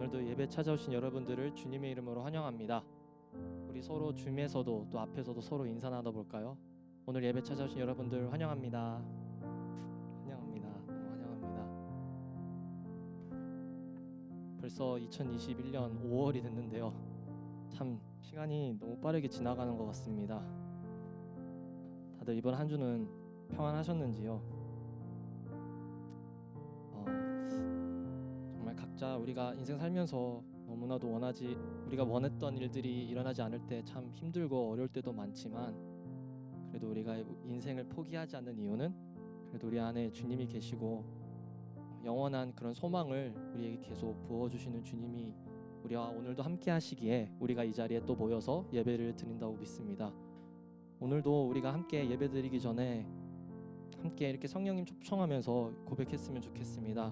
오늘도 예배 찾아오신 여러분들을 주님의 이름으로 환영합니다. 우리 서로 줌에서도 또 앞에서도 서로 인사 나눠볼까요? 오늘 예배 찾아오신 여러분들 환영합니다. 환영합니다. 환영합니다. 벌써 2021년 5월이 됐는데요. 참 시간이 너무 빠르게 지나가는 것 같습니다. 다들 이번 한 주는 평안하셨는지요? 정말 각자 우리가 인생 살면서 너무나도 우리가 원했던 일들이 일어나지 않을 때 참 힘들고 어려울 때도 많지만, 그래도 우리가 인생을 포기하지 않는 이유는 그래도 우리 안에 주님이 계시고 영원한 그런 소망을 우리에게 계속 부어주시는 주님이 우리와 오늘도 함께 하시기에 우리가 이 자리에 또 모여서 예배를 드린다고 믿습니다. 오늘도 우리가 함께 예배 드리기 전에 함께 이렇게 성령님 초청하면서 고백했으면 좋겠습니다.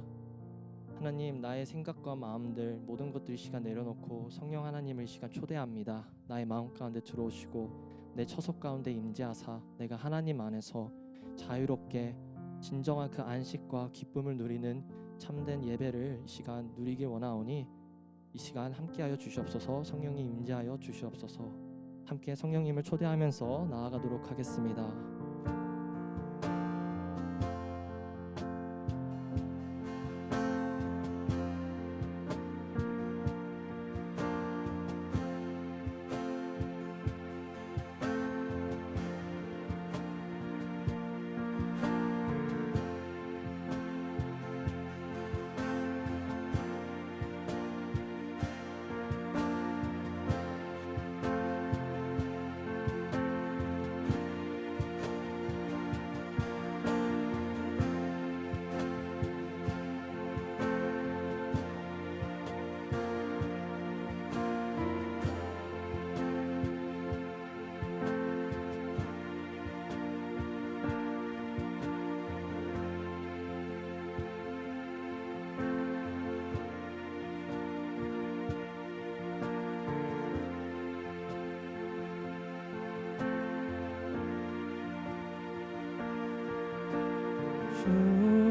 하나님, 나의 생각과 마음들 모든 것들 이 시간 내려놓고 성령 하나님을 이 시간 초대합니다. 나의 마음 가운데 들어오시고 내 처소 가운데 임재하사 내가 하나님 안에서 자유롭게 진정한 그 안식과 기쁨을 누리는 참된 예배를 이 시간 누리길 원하오니 이 시간 함께하여 주시옵소서. 성령님 임재하여 주시옵소서. 함께 성령님을 초대하면서 나아가도록 하겠습니다.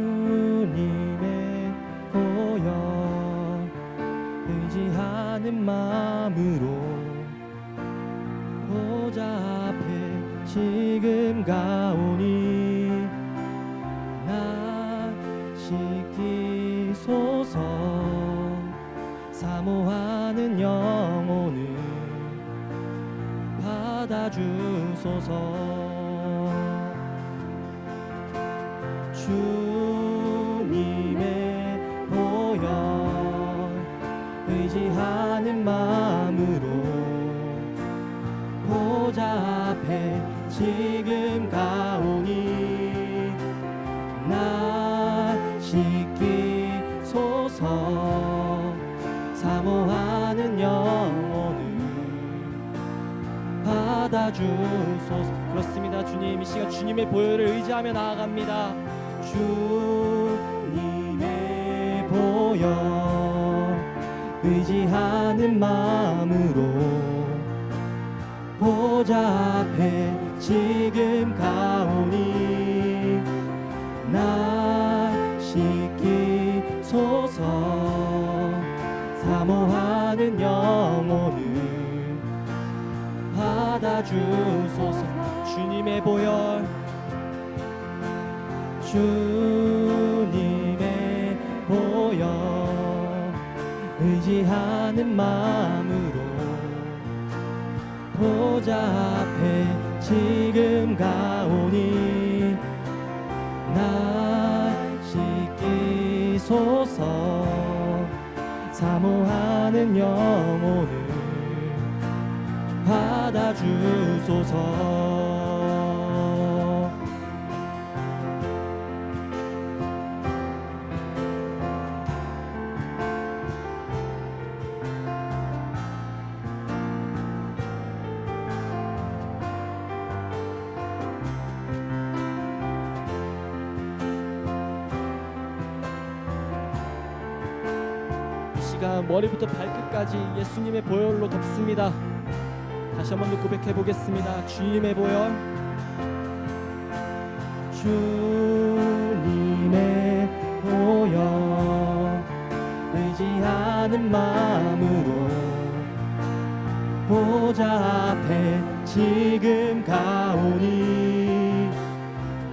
주님의 보혈 의지하는 마음으로 보좌 앞에 지금 가오니 나 씻기소서. 사모하는 영혼을 받아주소서. 주님의 보혈 의지하는 마음으로 보좌 앞에 지금 가오니 나 씻기소서. 사모하는 영혼을 받아주소서. 그렇습니다. 주님, 이 시간 주님의 보혈을 의지하며 나아갑니다. 주님의 보혈 의지하는 마음으로 보좌 앞에 지금 가오니 나 씻기소서. 사모하는 영혼을 받아주소서. 주님의 보혈 주님의 보혈 의지하는 마음으로 보좌 앞에 지금 가오니 나 씻기소서. 사모하는 영혼을 받아주소서. 머리부터 발끝까지 예수님의 보혈로 덮습니다. 다시 한번 더 고백해 보겠습니다. 주님의 보혈, 주님의 보혈 의지하 사모하는 마음으로 보좌 앞에 지금 가오니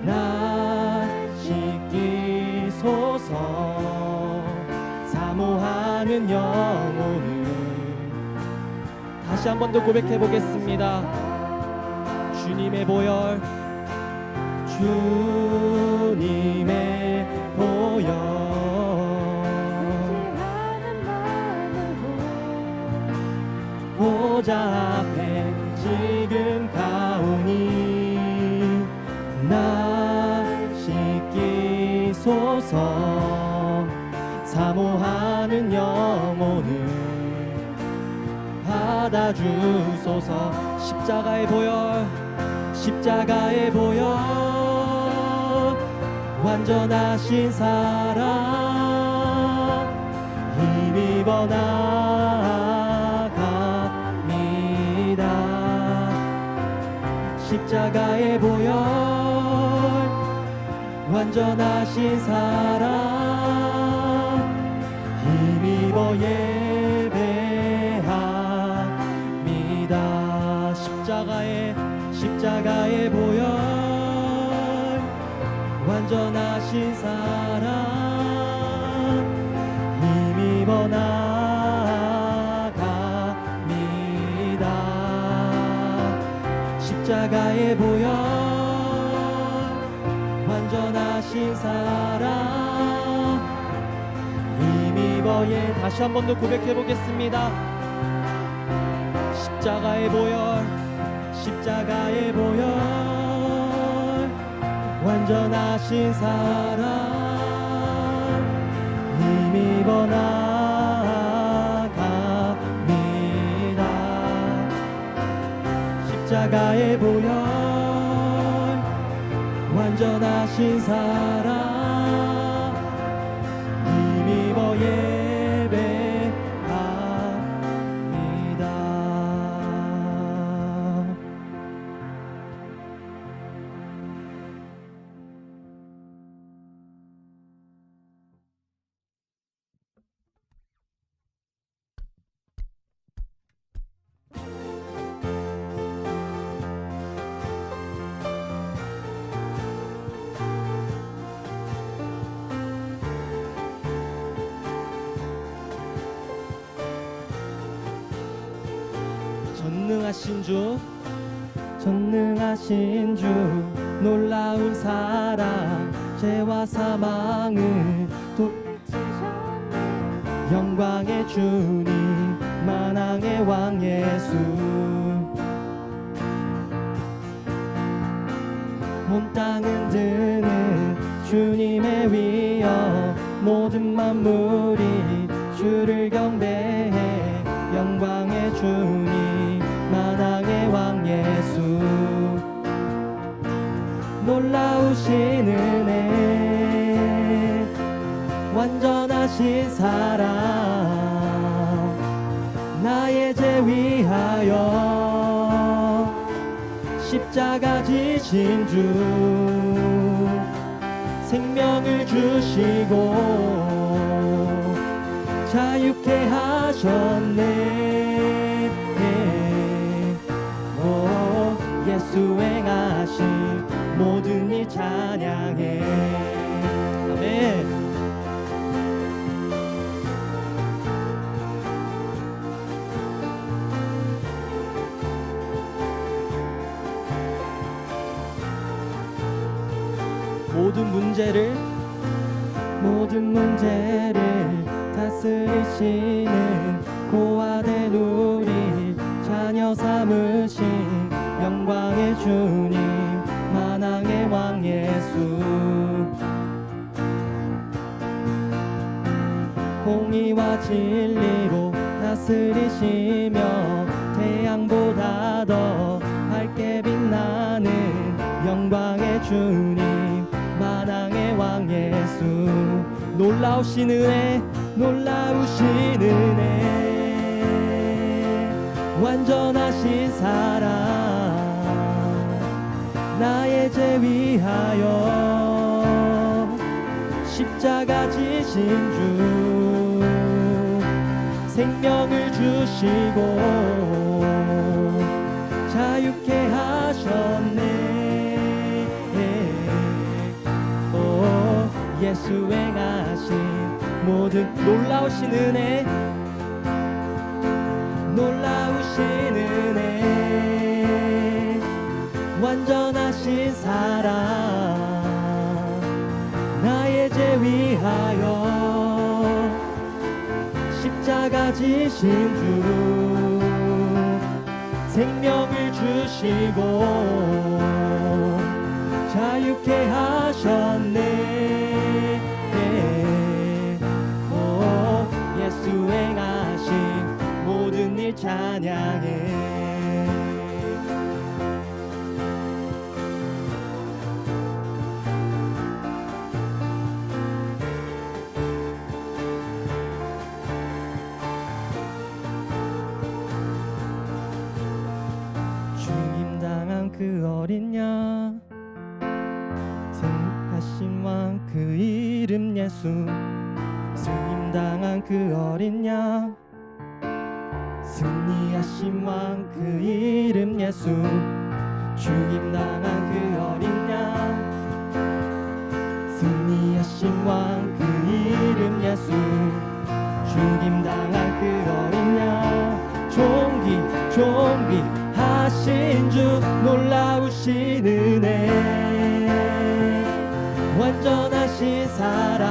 나 씻기소서. 사모하는 영혼을 다시 한 번 더 고백해 보겠습니다. 주님의 보혈, 주님의 보혈, 보좌 앞에 지금 가오니 나 씻기소서. 사모하는 영혼을 받아주소서. 십자가의 보혈, 십자가의 보혈, 완전하신 사랑 힘입어 나아갑니다. 십자가의 보혈, 완전하신 사랑 힘입어 예배합니다. 십자가의 보혈, 완전하신 사랑 힘입어 나아갑니다. 십자가의 보혈, 완전하신 사랑 힘입어 다시 한 번 더 고백해 보겠습니다. 십자가의 보혈, 십자가의 보혈, 완전하신 사랑 힘입어 나아갑니다. 십자가의 보혈, 완전하신 사랑 힘입어 예배합니다. 전능하신 주, 전능하신 주, 놀라운 사랑, 죄와 사망을 돕으셨네. 영광의 주님, 만왕의 왕 예수, 온 땅은 드는 주님의 위엄, 모든 만물이 주를 경배해. 영광의 주님, 만왕의 왕 예수, 놀라우신 은혜, 완전하신 사랑, 나의 죄 위하여 십자가 지신 주, 생명을 주시고 자유케 하셨네. 예수 행하신 모든 일 찬양해. 아멘. 모든 문제를 다스리시는 고아된 우리 자녀 삼으신 영광의 주님, 만왕의 왕 예수, 공의와 진리로 다스리시며 태양보다 더 밝게 빛나는 영광의 주님, 만왕의 왕 예수, 놀라우신 은혜, 놀라우신 은혜, 완전하신 사랑, 나의 죄 위하여 십자가 지신 주, 생명을 주시고 자유케 하셨네. 오, 예수 행하신 모든 놀라우신 은혜, 놀라우신 은혜, 완전하신 사랑, 나의 죄 위하여 십자가 지신 주, 생명을 주시고 자유케 하셨네. 오, 예수 행하신 모든 일 찬양해. 주님 당한 그 어린 양, 승하신 왕 그 이름 예수. 주님 당한 그 어린 양, 승리하신 왕 그 이름 예수. 주님 당한 그 어린 양, 승리하신 왕 그 이름 예수. 주님 당한 그 어린 양, 존귀하신 주, 놀라우신 은혜, 완전하신 사랑,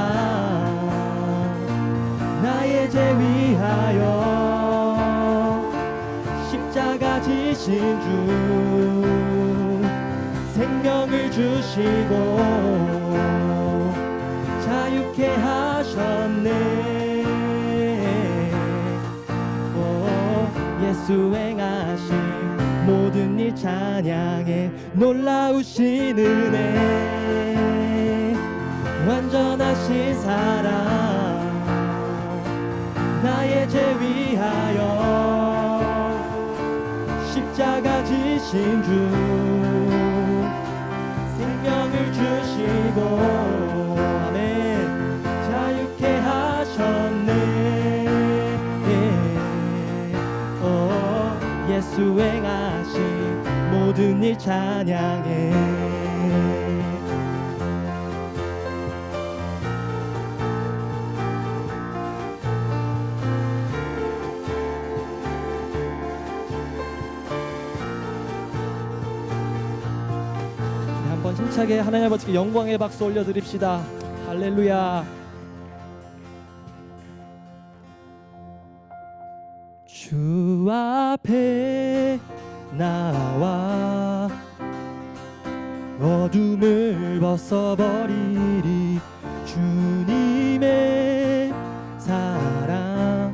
나의 죄 위하여 십자가 지신 주, 생명을 주시고 자유케 하셨네. 예수 행하신 모든 일 찬양해. 놀라우신 은혜, 완전하신 사랑, 나의 죄 위하여 십자가 지신 주, 생명을 주시고 아멘 자유케 하셨네. 예수 행하신 모든 일 찬양해. 한번 힘차게 하나님 아버지께 영광의 박수 올려드립시다. 할렐루야. 주 앞에 나와 어둠을 벗어버리리. 주님의 사랑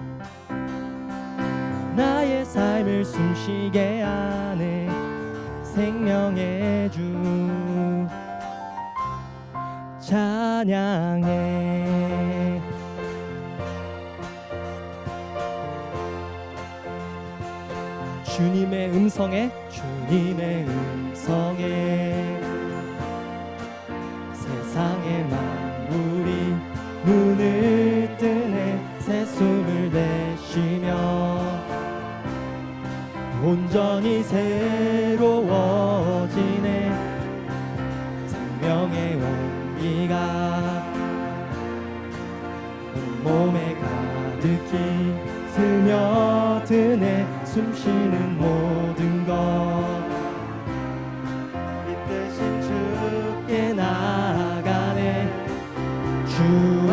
나의 삶을 숨쉬게 하네. 생명의 주 찬양해. 주님의 음성에 세상의 만물이 눈을 뜨네. 새 숨을 내쉬며 온전히 새로워지네. 생명의 온기가 온몸에 가득히 스며드네. 숨쉬는 모든 것 빛대신 주께 나가네. 주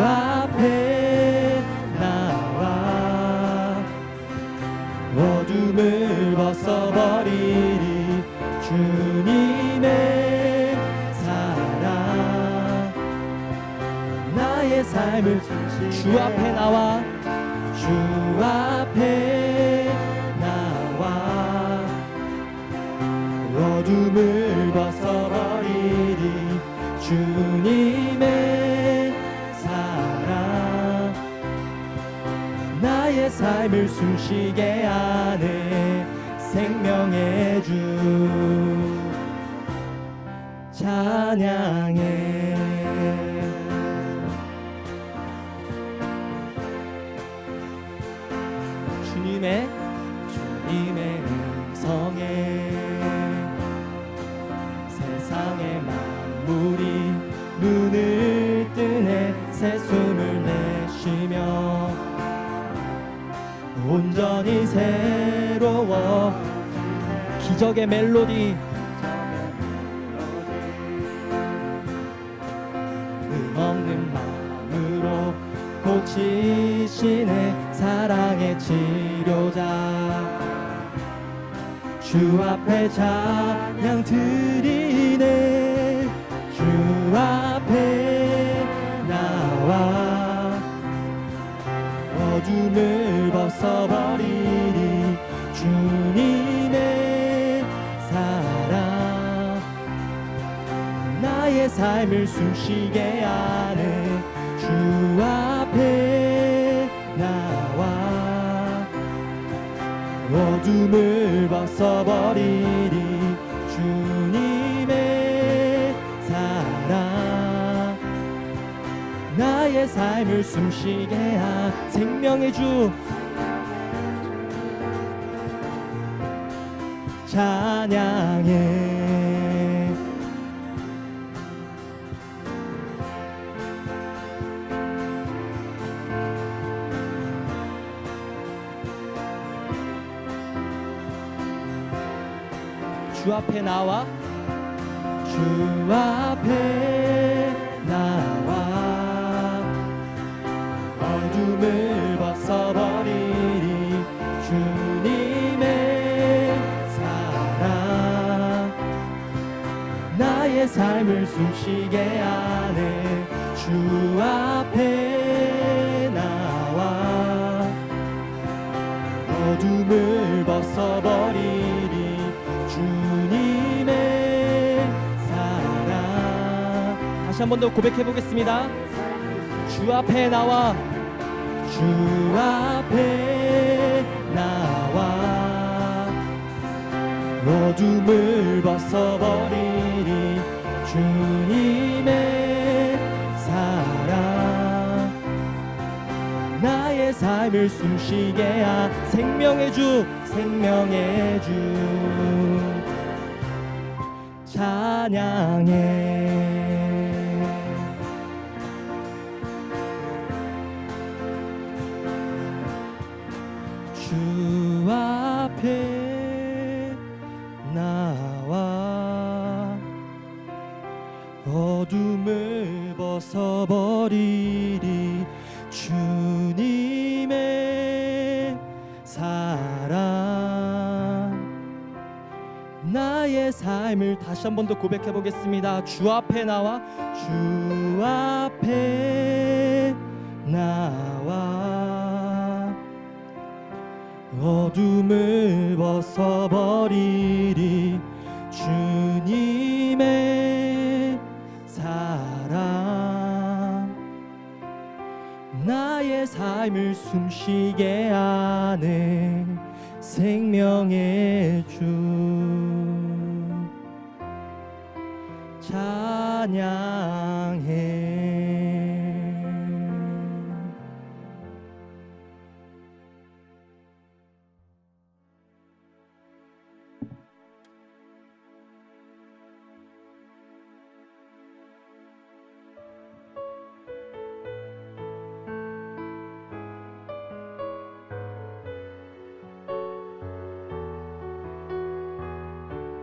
앞에 나와 어둠을 벗어버리리. 주님의 사랑 나의 삶을 주 앞에 나와 주 앞에 나와 어둠을 벗어버리리. 주님의 사랑 나의 삶을 숨쉬게 하네. 생명의 주 찬양해. 주님의 음성에 세상의 만물이 눈을 뜨네 새 숨을 내쉬며 온전히 새로워 기적의 멜로디 없는 마음으로 고치시네 사랑의 치료자 주 앞에 찬양 드리네 주 앞에 나와 어둠을 벗어버리리 주님의 사랑 나의 삶을 숨쉬게 하네 주 앞에 나와 어둠을 벗어버리리 주님의 사랑 나의 삶을 숨쉬게 한 생명의 주 찬양해 주 앞에 나와 주 앞에 나와 어둠을 벗어버리리 주님의 사랑 나의 삶을 숨쉬게 하네 주 앞에 나와 어둠을 벗어버리리 주님의 사랑 다시 한 번 더 고백해 보겠습니다. 주 앞에 나와 주 앞에 나와 어둠을 벗어버리리 주님의 사랑 나의 삶을 숨쉬게 한 생명의 주 찬양해 주 앞에 나와 어둠을 벗어버리리 주님의 사랑 나의 삶을 다시 한 번 더 고백해 보겠습니다. 주 앞에 나와 주 앞에 나와 어둠을 벗어버리리 주님의 사랑 나의 삶을 숨쉬게 하네 생명의 주 찬양해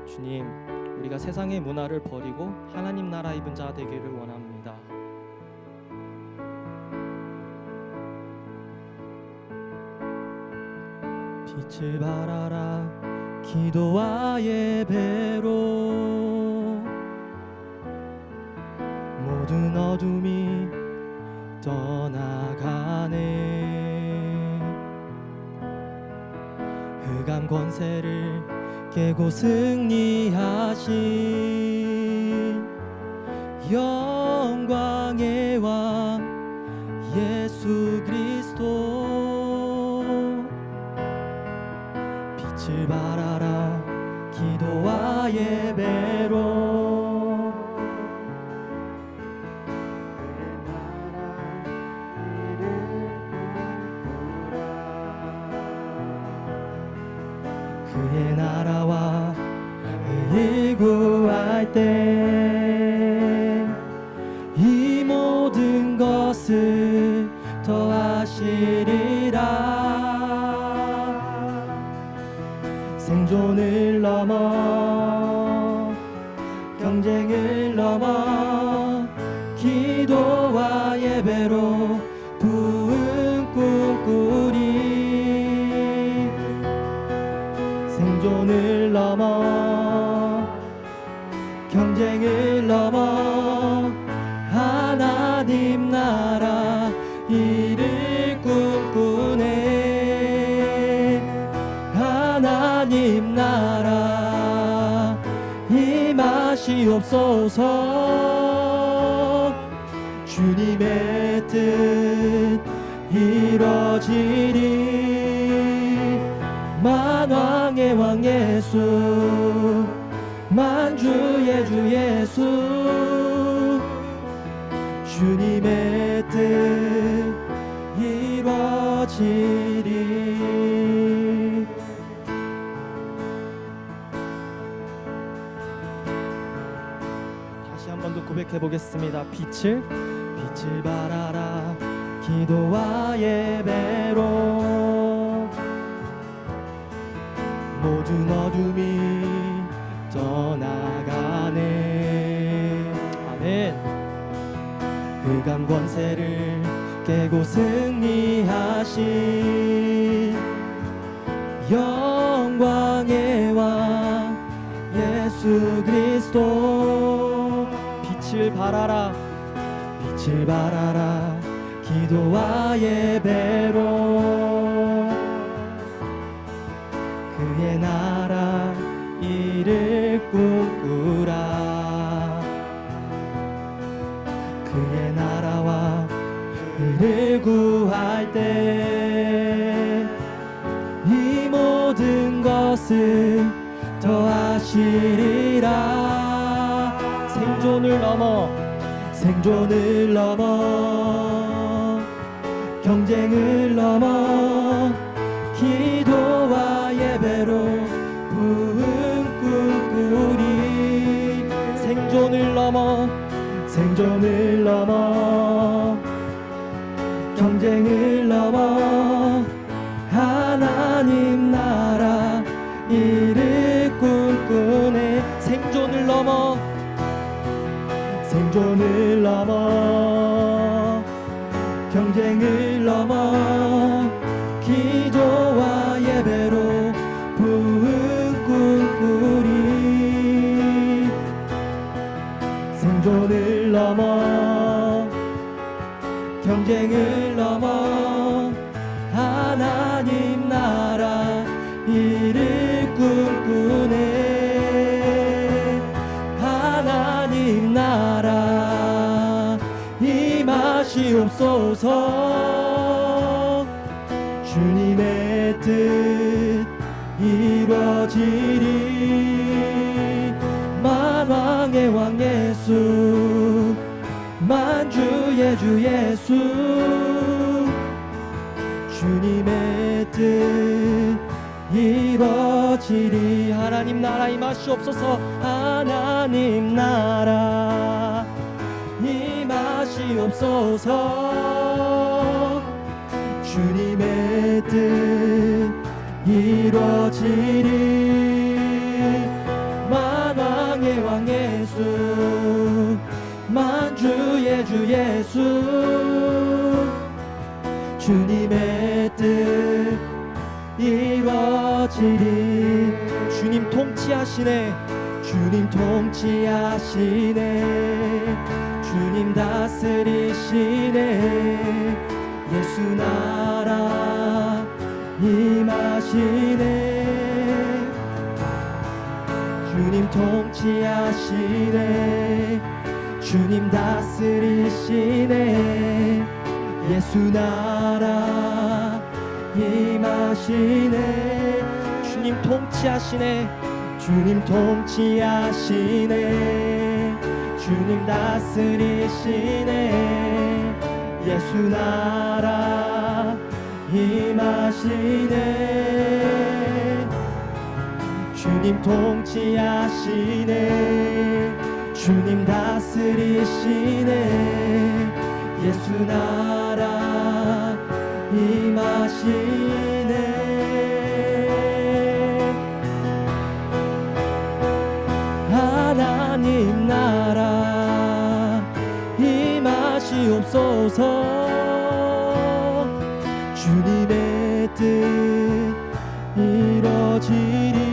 주님, 우리가 세상의 문화를 버리고 하나님 나라 입은 자 되기를 원합니다. 빛을 발하라 기도와 예배로 모든 어둠이 떠나가네 흑암 권세를 깨고 승리하신 영광의 왕 예수 그리스도 빛을 발하라 기도와 예배로 그의 나라와 의를 구할 때 이 모든 것을 더하시리라. 생존을 넘어 경쟁을 넘어 기도와 예배로 부흥 꿈꾸리. 생존을 넘어 경쟁을 넘어 하나님 나라 이를 꿈꾸네. 하나님 나라 임하시옵소서. 주님의 뜻 이뤄지리. 만왕의 왕 예수 만주의 주 예수 주님의 뜻 이루어지리. 다시 한 번 더 고백해 보겠습니다. 빛을 발하라. 기도와 예배로 모든 어둠이 떠나가네. 아멘. 흑암 권세를 깨고 승리하신 영광의 왕 예수 그리스도. 빛을 발하라. 빛을 발하라. 기도와 예배로 그의 나라 이를 꿈꾸라. 그의 나라와 의를 구할 때 이 모든 것을 더하시리라. 생존을 넘어 경쟁을 넘어 기도와 예배로 부흥 꿈꾸리. 생존을 넘어 경쟁을 넘어 하나님 나라 이를 꿈꾸네. 생존을 넘어 경쟁을 넘어 기도와 예배로 부흥 꿈꾸리. 생존을 넘어 경쟁을 넘어 하나님 나라 이를 꿈꾸네. 하나님 나라 임하시옵소서. 주님의 뜻 이루어지리. 만왕의 왕 예수 만주의 주 예수 주님의 뜻 이루어지리. 하나님 나라 임하시옵소서. 하나님 나라 임하시옵소서. 주님의 뜻 이루어지리. 만왕의 왕 예수 만주의 주 예수 주님의 뜻 이루어지리. 주님 통치하시네. 주님 통치하시네. 주님 다스리시네. 예수 나라 임하시네. 주님 통치하시네. 주님 다스리시네. 예수 나라 임하시네. 주님 통치하시네. 주님 통치하시네. 주님 다스리시네. 예수 나라 임하시네. 주님 통치하시네. 주님 다스리시네. 예수 나라 임하시네. 하나님 나라 임하시옵소서. 주님의 뜻 이뤄지리.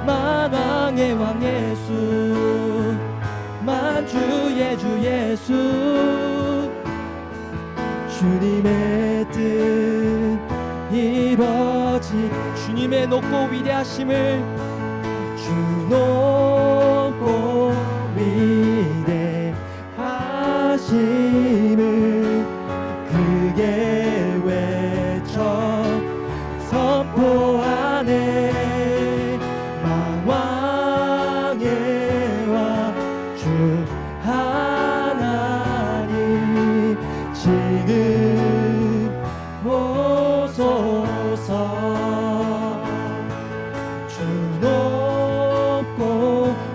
만왕의 왕 예수, 만주의 주 예수, 주님의 뜻 이뤄지. 주님의 높고 위대하심을, 주 높고 위대하심을 크게 외쳐 선포하네. 만왕의 왕 주 하나님 지금 오소서. 주 높고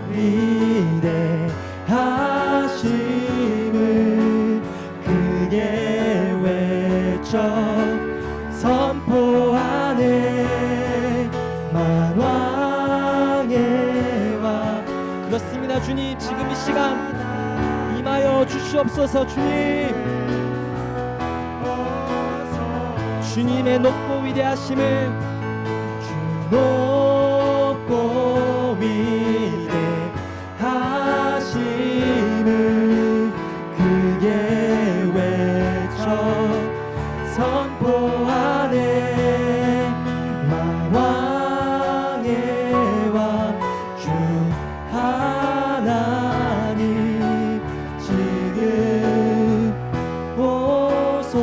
위대하심을 크게 외쳐 선포하네. 만왕의 왕. 그렇습니다. 주님 지금 이 시간 임하여 주시옵소서. 주님의 높고 위대하심을, 주 높고 위대하심을 크게 외쳐 선포하네. 만왕의 왕 주 하나님 지금 오소서.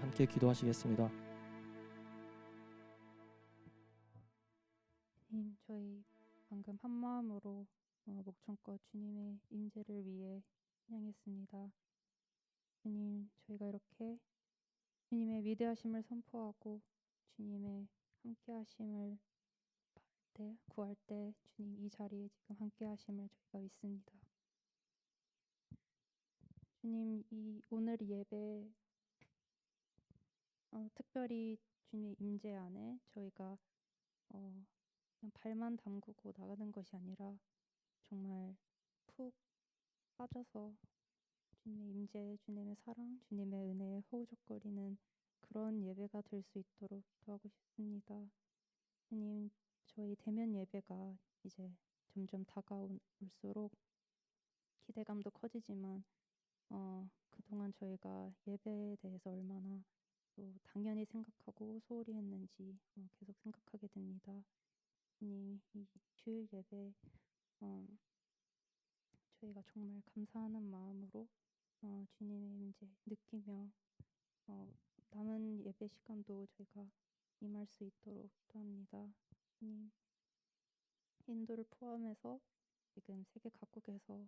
함께 기도하시겠습니다. 저희 방금 한 마음으로 목청껏 주님의 임재를 위해 찬양했습니다. 주님, 저희가 이렇게 주님의 위대하심을 선포하고 주님의 함께하심을 바랄 때, 구할 때 주님 이 자리에 지금 함께하심을 저희가 믿습니다. 주님, 이 오늘 예배 특별히 주님의 임재 안에 저희가 그냥 발만 담그고 나가는 것이 아니라 정말 푹 빠져서 주님의 임재, 주님의 사랑, 주님의 은혜에 허우적거리는 그런 예배가 될 수 있도록 기도하고 싶습니다. 주님, 저희 대면 예배가 이제 점점 다가올수록 기대감도 커지지만 그동안 저희가 예배에 대해서 얼마나 또 당연히 생각하고 소홀히 했는지 계속 생각하게 됩니다. 주님, 이 주일 예배 저희가 정말 감사하는 마음으로 주님의 임재 느끼며 남은 예배 시간도 저희가 임할 수 있도록 기도합니다. 주님, 인도를 포함해서 지금 세계 각국에서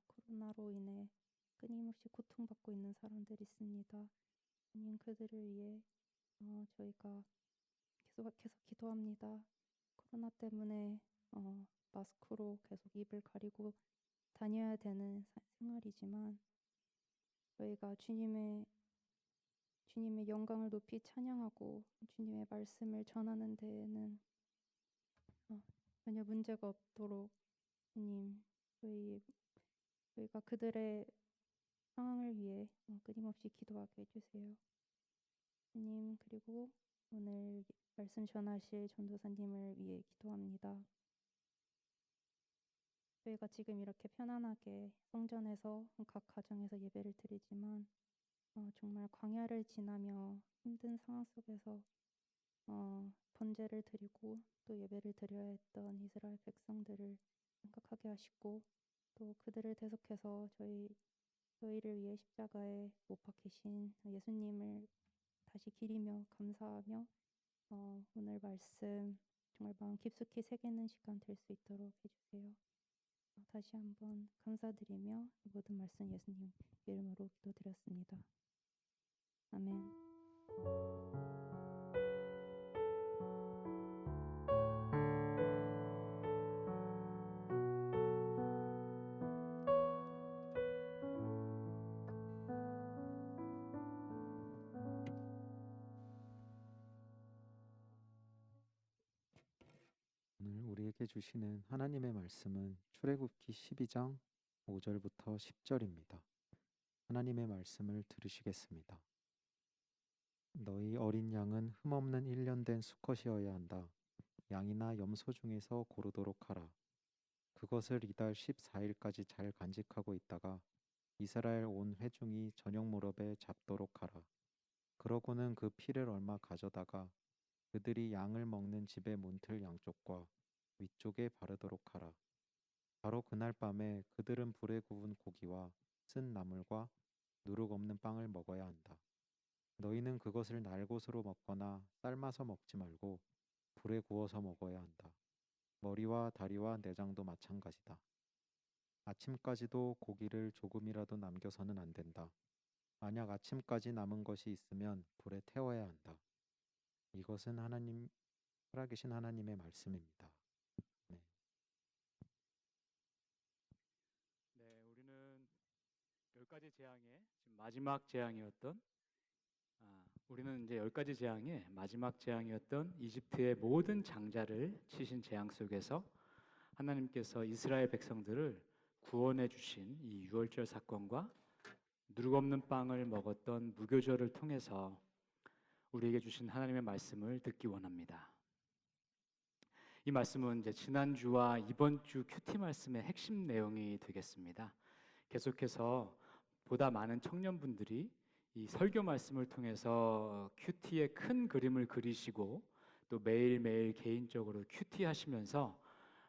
코로나로 인해 끊임없이 고통받고 있는 사람들이 있습니다. 주님, 그들을 위해 저희가 계속 기도합니다. 코로나 때문에 마스크로 계속 입을 가리고 다녀야 되는 생활이지만 저희가 주님의 영광을 높이 찬양하고 주님의 말씀을 전하는 데에는 전혀 문제가 없도록 주님, 저희가 그들의 상황을 위해 끊임없이 기도하게 해주세요. 주님, 그리고 오늘 말씀 전하실 전도사님을 위해 기도합니다. 저희가 지금 이렇게 편안하게 성전에서 각 가정에서 예배를 드리지만 정말 광야를 지나며 힘든 상황 속에서 번제를 드리고 또 예배를 드려야 했던 이스라엘 백성들을 생각하게 하시고 또 그들을 대속해서 저희를 위해 십자가에 못 박히신 예수님을 다시 기리며 감사하며 오늘 말씀 정말 마음 깊숙이 새기는 시간 될 수 있도록 해주세요. 다시 한번 감사드리며 모든 말씀 예수님 이름으로 기도드렸습니다. 아멘. 오늘 우리에게 주시는 하나님의 말씀은 출애굽기 12장 5절부터 10절입니다. 하나님의 말씀을 들으시겠습니다. 너희 어린 양은 흠없는 1년 된 수컷이어야 한다. 양이나 염소 중에서 고르도록 하라. 그것을 이달 14일까지 잘 간직하고 있다가 이스라엘 온 회중이 저녁 무렵에 잡도록 하라. 그러고는 그 피를 얼마 가져다가 그들이 양을 먹는 집의 문틀 양쪽과 위쪽에 바르도록 하라. 바로 그날 밤에 그들은 불에 구운 고기와 쓴 나물과 누룩 없는 빵을 먹어야 한다. 너희는 그것을 날것으로 먹거나 삶아서 먹지 말고 불에 구워서 먹어야 한다. 머리와 다리와 내장도 마찬가지다. 아침까지도 고기를 조금이라도 남겨서는 안 된다. 만약 아침까지 남은 것이 있으면 불에 태워야 한다. 이것은 살아계신 하나님의 말씀입니다. 네. 네, 우리는 10가지 재앙의 지금 마지막 재앙이었던 우리는 이제 10가지 재앙의 마지막 재앙이었던 이집트의 모든 장자를 치신 재앙 속에서 하나님께서 이스라엘 백성들을 구원해 주신 이 유월절 사건과 누룩 없는 빵을 먹었던 무교절을 통해서 우리에게 주신 하나님의 말씀을 듣기 원합니다. 이 말씀은 이제 지난주와 이번 주 큐티 말씀의 핵심 내용이 되겠습니다. 계속해서 보다 많은 청년분들이 이 설교 말씀을 통해서 큐티의 큰 그림을 그리시고 또 매일매일 개인적으로 큐티 하시면서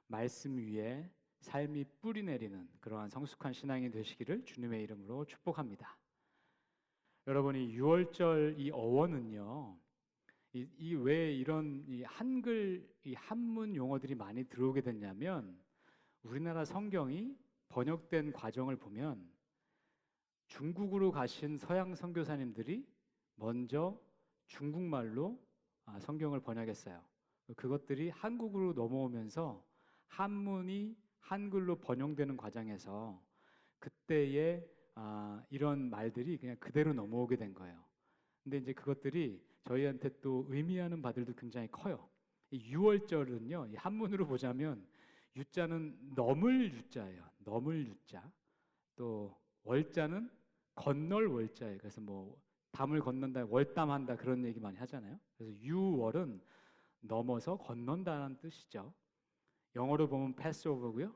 말씀 위에 삶이 뿌리 내리는 그러한 성숙한 신앙이 되시기를 주님의 이름으로 축복합니다. 여러분이 유월절 이 어원은요, 이 왜 이런 이 한글 이 한문 용어들이 많이 들어오게 됐냐면 우리나라 성경이 번역된 과정을 보면 중국으로 가신 서양 선교사님들이 먼저 중국말로 성경을 번역했어요. 그것들이 한국으로 넘어오면서 한문이 한글로 번역되는 과정에서 그때의 이런 말들이 그냥 그대로 넘어오게 된 거예요. 근데 이제 그것들이 저희한테 또 의미하는 바들도 굉장히 커요. 이 유월절은요, 이 한문으로 보자면 유자는 넘을 유자예요. 넘을 유자. 또 월자는 건널 월자예요. 그래서 뭐 담을 건넌다, 월담한다 그런 얘기 많이 하잖아요. 그래서 유월은 넘어서 건넌다는 뜻이죠. 영어로 보면 패스오버고요.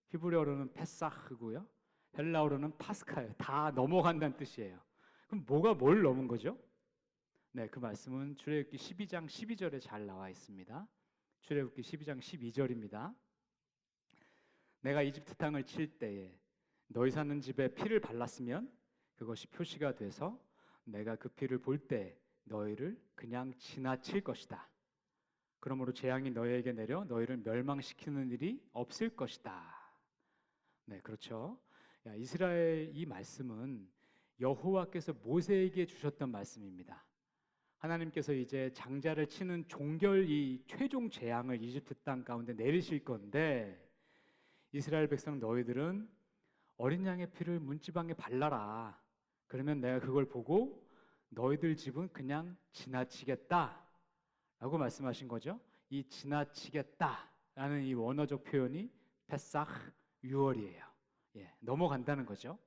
히브리어로는 패사흐고요. 헬라어로는 파스카예요. 다 넘어간다는 뜻이에요. 그럼 뭐가 뭘 넘은 거죠? 네, 그 말씀은 출애굽기 12장 12절에 잘 나와 있습니다. 출애굽기 12장 12절입니다. 내가 이집트 땅을 칠 때에 너희 사는 집에 피를 발랐으면 그것이 표시가 돼서 내가 그 피를 볼 때 너희를 그냥 지나칠 것이다. 그러므로 재앙이 너희에게 내려 너희를 멸망시키는 일이 없을 것이다. 네, 그렇죠. 이스라엘 이 말씀은 여호와께서 모세에게 주셨던 말씀입니다. 하나님께서 이제 장자를 치는 종결 이 최종 재앙을 이집트 땅 가운데 내리실 건데 이스라엘 백성 너희들은 어린 양의 피를 문지방에 발라라. 그러면 내가 그걸 보고 너희들 집은 그냥 지나치겠다 라고 말씀하신 거죠. 이 지나치겠다라는 이 원어적 표현이 페사흐 유월이에요. 넘어간다는 거죠.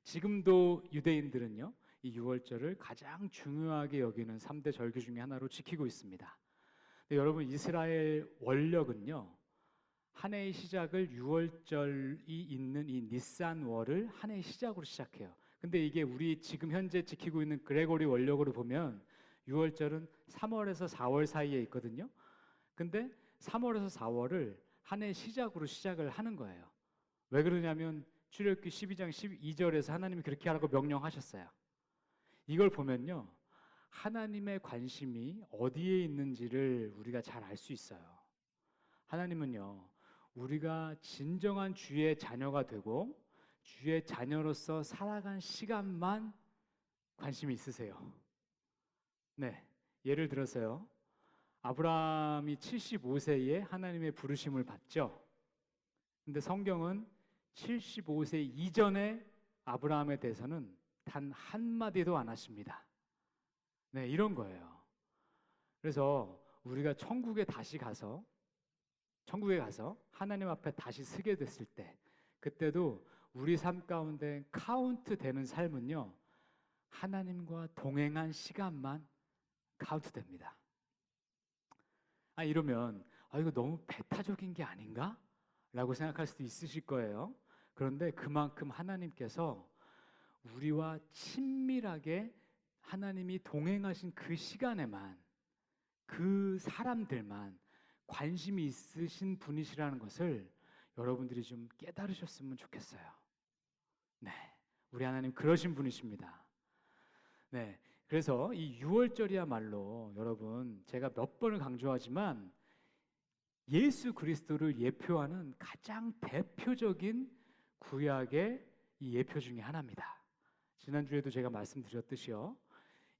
지금도 유대인들은요, 이 유월절을 가장 중요하게 여기는 3대 절기 중에 하나로 지키고 있습니다. 근데 여러분, 이스라엘 원력은요, 한 해의 시작을 유월절이 있는 이 니산월을 한 해의 시작으로 시작해요. 근데 이게 우리 지금 현재 지키고 있는 그레고리 원력으로 보면 유월절은 3월에서 4월 사이에 있거든요. 근데 3월에서 4월을 한 해의 시작으로 시작을 하는 거예요. 왜 그러냐면 출애굽기 12장 12절에서 하나님이 그렇게 하라고 명령하셨어요. 이걸 보면요, 하나님의 관심이 어디에 있는지를 우리가 잘 알 수 있어요. 하나님은요, 우리가 진정한 주의 자녀가 되고 주의 자녀로서 살아간 시간만 관심이 있으세요? 네, 예를 들어서요. 아브라함이 75세에 하나님의 부르심을 받죠. 근데 성경은 75세 이전에 아브라함에 대해서는 단 한마디도 안 하십니다. 네, 이런 거예요. 그래서 우리가 천국에 가서 하나님 앞에 다시 서게 됐을 때, 그때도 우리 삶 가운데 카운트 되는 삶은요, 하나님과 동행한 시간만 카운트 됩니다. 이러면 이거 너무 배타적인 게 아닌가? 라고 생각할 수도 있으실 거예요. 그런데 그만큼 하나님께서 우리와 친밀하게 하나님이 동행하신 그 시간에만, 그 사람들만 관심이 있으신 분이시라는 것을 여러분들이 좀 깨달으셨으면 좋겠어요. 네, 우리 하나님 그러신 분이십니다. 네, 그래서 이 6월절이야말로 여러분, 제가 몇 번을 강조하지만 예수 그리스도를 예표하는 가장 대표적인 구약의 이 예표 중에 하나입니다. 지난주에도 제가 말씀드렸듯이요,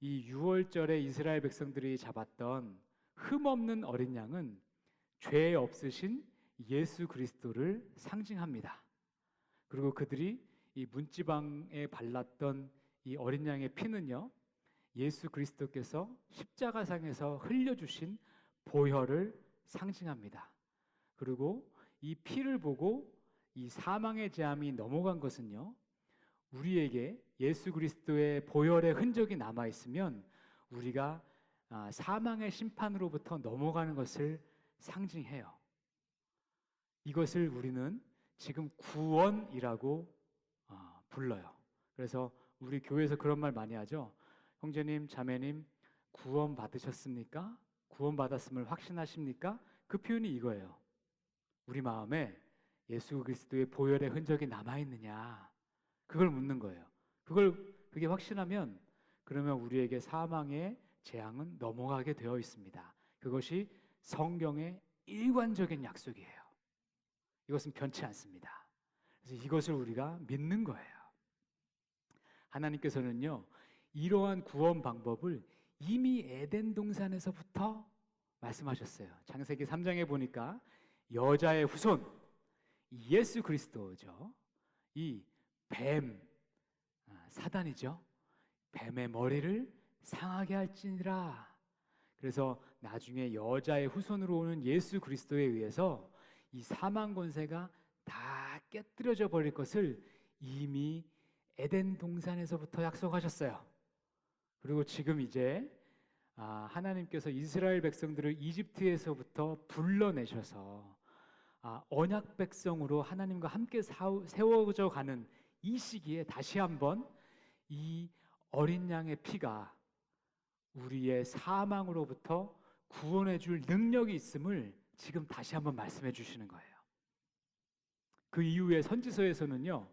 이 6월절에 이스라엘 백성들이 잡았던 흠없는 어린 양은 죄 없으신 예수 그리스도를 상징합니다. 그리고 그들이 이 문지방에 발랐던 이 어린 양의 피는요, 예수 그리스도께서 십자가상에서 흘려주신 보혈을 상징합니다. 그리고 이 피를 보고 이 사망의 재앙이 넘어간 것은요, 우리에게 예수 그리스도의 보혈의 흔적이 남아 있으면 우리가 사망의 심판으로부터 넘어가는 것을 상징해요. 이것을 우리는 지금 구원이라고 불러요. 그래서 우리 교회에서 그런 말 많이 하죠. 형제님, 자매님, 구원 받으셨습니까? 구원 받았음을 확신하십니까? 그 표현이 이거예요. 우리 마음에 예수 그리스도의 보혈의 흔적이 남아 있느냐, 그걸 묻는 거예요. 그게 확신하면 그러면 우리에게 사망의 재앙은 넘어가게 되어 있습니다. 그것이 성경의 일관적인 약속이에요. 이것은 변치 않습니다. 그래서 이것을 우리가 믿는 거예요. 하나님께서는요, 이러한 구원 방법을 이미 에덴 동산에서부터 말씀하셨어요. 창세기 3장에 보니까 여자의 후손, 예수 그리스도죠. 이 뱀, 사단이죠. 뱀의 머리를 상하게 할지니라. 그래서 나중에 여자의 후손으로 오는 예수 그리스도에 의해서 이 사망 권세가 다 깨뜨려져 버릴 것을 이미 에덴 동산에서부터 약속하셨어요. 그리고 지금 이제 하나님께서 이스라엘 백성들을 이집트에서부터 불러내셔서 언약 백성으로 하나님과 함께 세워져 가는 이 시기에 다시 한번 이 어린 양의 피가 우리의 사망으로부터 구원해 줄 능력이 있음을 지금 다시 한번 말씀해 주시는 거예요. 그 이후에 선지서에서는요,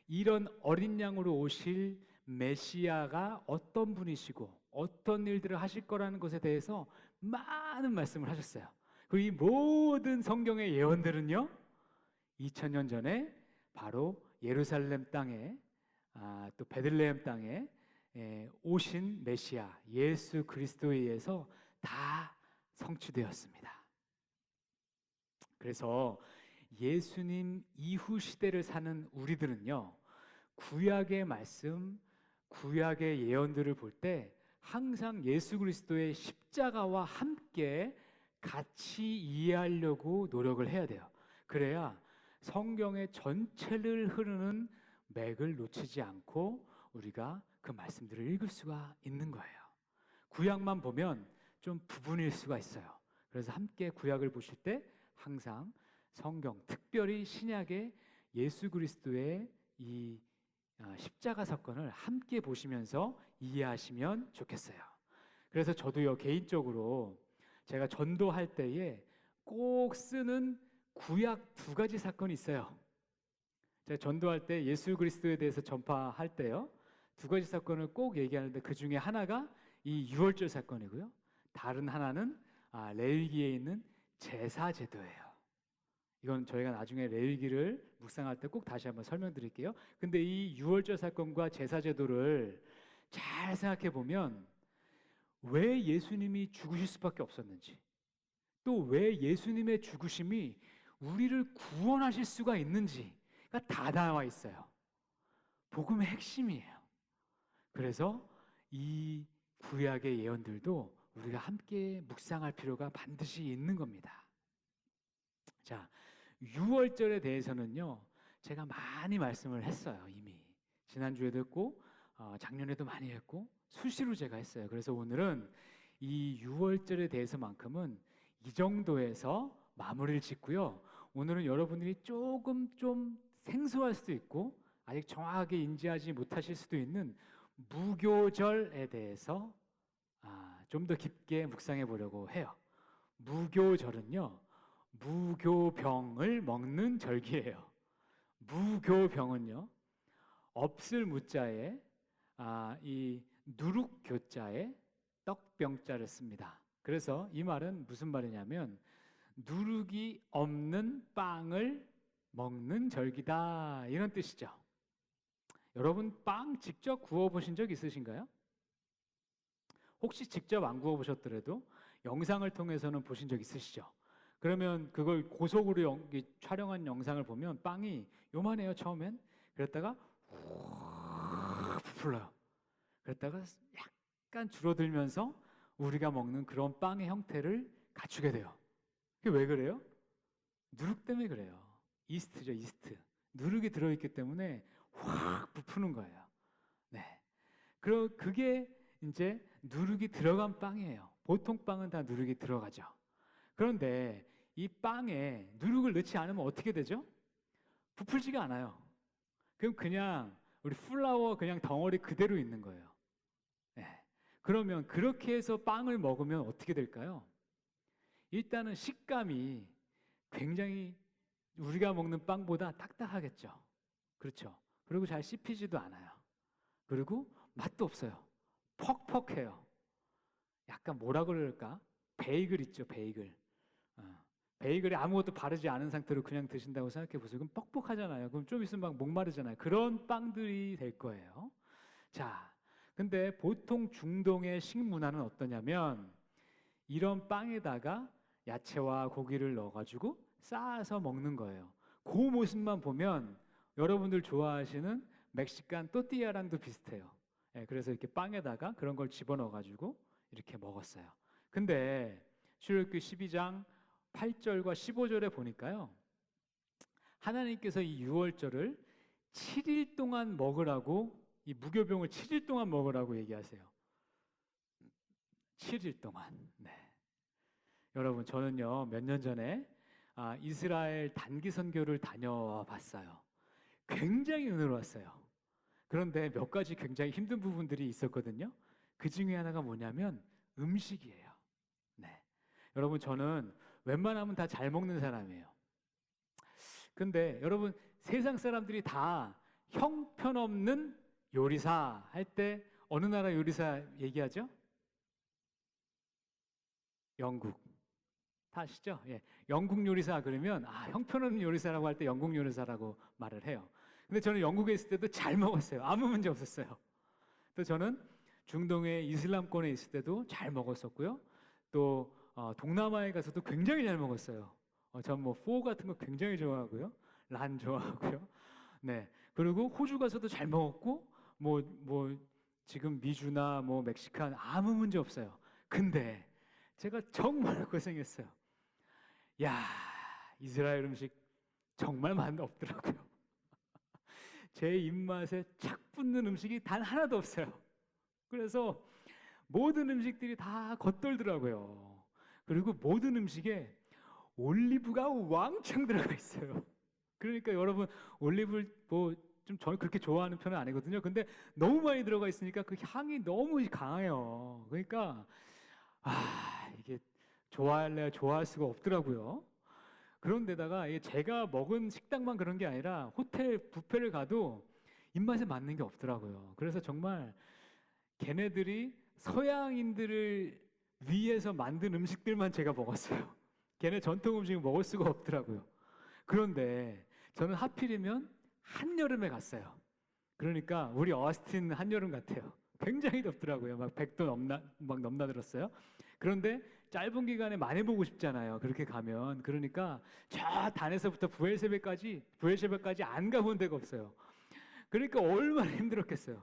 이런 어린 양으로 오실 메시아가 어떤 분이시고 어떤 일들을 하실 거라는 것에 대해서 많은 말씀을 하셨어요. 그리고 이 모든 성경의 예언들은요, 2000년 전에 바로 예루살렘 땅에 또 베들레헴 땅에 오신 메시아 예수 그리스도에 의해서 다 성취되었습니다. 그래서 예수님 이후 시대를 사는 우리들은요, 구약의 말씀, 구약의 예언들을 볼 때 항상 예수 그리스도의 십자가와 함께 같이 이해하려고 노력을 해야 돼요. 그래야 성경의 전체를 흐르는 맥을 놓치지 않고 우리가 그 말씀들을 읽을 수가 있는 거예요. 구약만 보면 좀 부분일 수가 있어요. 그래서 함께 구약을 보실 때 항상 성경, 특별히 신약의 예수 그리스도의 이 십자가 사건을 함께 보시면서 이해하시면 좋겠어요. 그래서 저도요, 개인적으로 제가 전도할 때에 꼭 쓰는 구약 2가지 사건이 있어요. 제가 전도할 때 예수 그리스도에 대해서 전파할 때요, 2가지 사건을 꼭 얘기하는데 그 중에 하나가 이 6월절 사건이고요, 다른 하나는 레위기에 있는 제사 제도예요. 이건 저희가 나중에 레위기를 묵상할 때 꼭 다시 한번 설명드릴게요. 근데 이 유월절 사건과 제사 제도를 잘 생각해 보면 왜 예수님이 죽으실 수밖에 없었는지, 또 왜 예수님의 죽으심이 우리를 구원하실 수가 있는지가 다 나와 있어요. 복음의 핵심이에요. 그래서 이 구약의 예언들도 우리가 함께 묵상할 필요가 반드시 있는 겁니다. 자, 유월절에 대해서는요, 제가 많이 말씀을 했어요. 이미 지난주에도 했고 작년에도 많이 했고 수시로 제가 했어요. 그래서 오늘은 이 유월절에 대해서만큼은 이 정도에서 마무리를 짓고요. 오늘은 여러분들이 조금 좀 생소할 수도 있고 아직 정확하게 인지하지 못하실 수도 있는 무교절에 대해서 좀 더 깊게 묵상해 보려고 해요. 무교절은요, 무교병을 먹는 절기예요. 무교병은요, 없을 무자에 이 누룩교자에 떡병자를 씁니다. 그래서 이 말은 무슨 말이냐면 누룩이 없는 빵을 먹는 절기다, 이런 뜻이죠. 여러분 빵 직접 구워 보신 적 있으신가요? 혹시 직접 안 구워 보셨더라도 영상을 통해서는 보신 적 있으시죠? 그러면 그걸 고속으로 촬영한 영상을 보면 빵이 요만해요, 처음엔. 그랬다가 부풀어요. 그랬다가 약간 줄어들면서 우리가 먹는 그런 빵의 형태를 갖추게 돼요. 그게 왜 그래요? 누룩 때문에 그래요. 이스트죠, 이스트. 누룩이 들어있기 때문에 확 부푸는 거예요. 네. 그게 이제 누룩이 들어간 빵이에요. 보통 빵은 다 누룩이 들어가죠. 그런데 이 빵에 누룩을 넣지 않으면 어떻게 되죠? 부풀지가 않아요. 그럼 그냥 우리 플라워 그냥 덩어리 그대로 있는 거예요. 네. 그러면 그렇게 해서 빵을 먹으면 어떻게 될까요? 일단은 식감이 굉장히 우리가 먹는 빵보다 딱딱하겠죠. 그렇죠. 그리고 잘 씹히지도 않아요. 그리고 맛도 없어요. 퍽퍽해요. 약간 뭐라 그럴까? 베이글 있죠, 베이글. 베이글에 아무것도 바르지 않은 상태로 그냥 드신다고 생각해 보세요. 그럼 뻑뻑하잖아요. 그럼 좀 있으면 막 목마르잖아요. 그런 빵들이 될 거예요. 자, 근데 보통 중동의 식문화는 어떠냐면 이런 빵에다가 야채와 고기를 넣어가지고 쌓아서 먹는 거예요. 그 모습만 보면 여러분들 좋아하시는 멕시칸 또띠아랑도 비슷해요. 예, 그래서 이렇게 빵에다가 그런 걸 집어넣어가지고 이렇게 먹었어요. 근데 출애굽기 12장 8절과 15절에 보니까요, 하나님께서 이 유월절을 7일 동안 먹으라고, 이 무교병을 7일 동안 먹으라고 얘기하세요. 7일 동안. 네. 여러분, 저는요 몇 년 전에 이스라엘 단기 선교를 다녀와 봤어요. 굉장히 은혜로웠어요. 그런데 몇 가지 굉장히 힘든 부분들이 있었거든요. 그 중에 하나가 뭐냐면 음식이에요. 네. 여러분, 저는 웬만하면 다 잘 먹는 사람이에요. 근데 여러분, 세상 사람들이 다 형편없는 요리사 할 때 어느 나라 요리사 얘기하죠? 영국. 다 아시죠? 예. 영국 요리사 그러면 형편없는 요리사라고 할 때 영국 요리사라고 말을 해요. 근데 저는 영국에 있을 때도 잘 먹었어요. 아무 문제 없었어요. 또 저는 중동의 이슬람권에 있을 때도 잘 먹었었고요. 또 동남아에 가서도 굉장히 잘 먹었어요. 전 뭐 포 같은 거 굉장히 좋아하고요. 란 좋아하고요. 네. 그리고 호주 가서도 잘 먹었고 뭐 지금 미주나 뭐 멕시칸 아무 문제 없어요. 근데 제가 정말 고생했어요. 야, 이스라엘 음식 정말 맛없더라고요. 제 입맛에 착 붙는 음식이 단 하나도 없어요. 그래서 모든 음식들이 다 겉돌더라고요. 그리고 모든 음식에 올리브가 왕창 들어가 있어요. 그러니까 여러분, 올리브를 좀 저는 그렇게 좋아하는 편은 아니거든요. 근데 너무 많이 들어가 있으니까 그 향이 너무 강해요. 그러니까 이게 좋아할 수가 없더라고요. 그런데다가 제가 먹은 식당만 그런 게 아니라 호텔 뷔페를 가도 입맛에 맞는 게 없더라고요. 그래서 정말 걔네들이 서양인들을 위해서 만든 음식들만 제가 먹었어요. 걔네 전통 음식을 먹을 수가 없더라고요. 그런데 저는 하필이면 한여름에 갔어요. 그러니까 우리 어스틴 한여름 같아요. 굉장히 덥더라고요. 막 100도 넘나들었어요. 그런데 짧은 기간에 많이 보고 싶잖아요. 그렇게 가면. 그러니까 저 단에서부터 부엘셰바까지 안 가본 데가 없어요. 그러니까 얼마나 힘들었겠어요.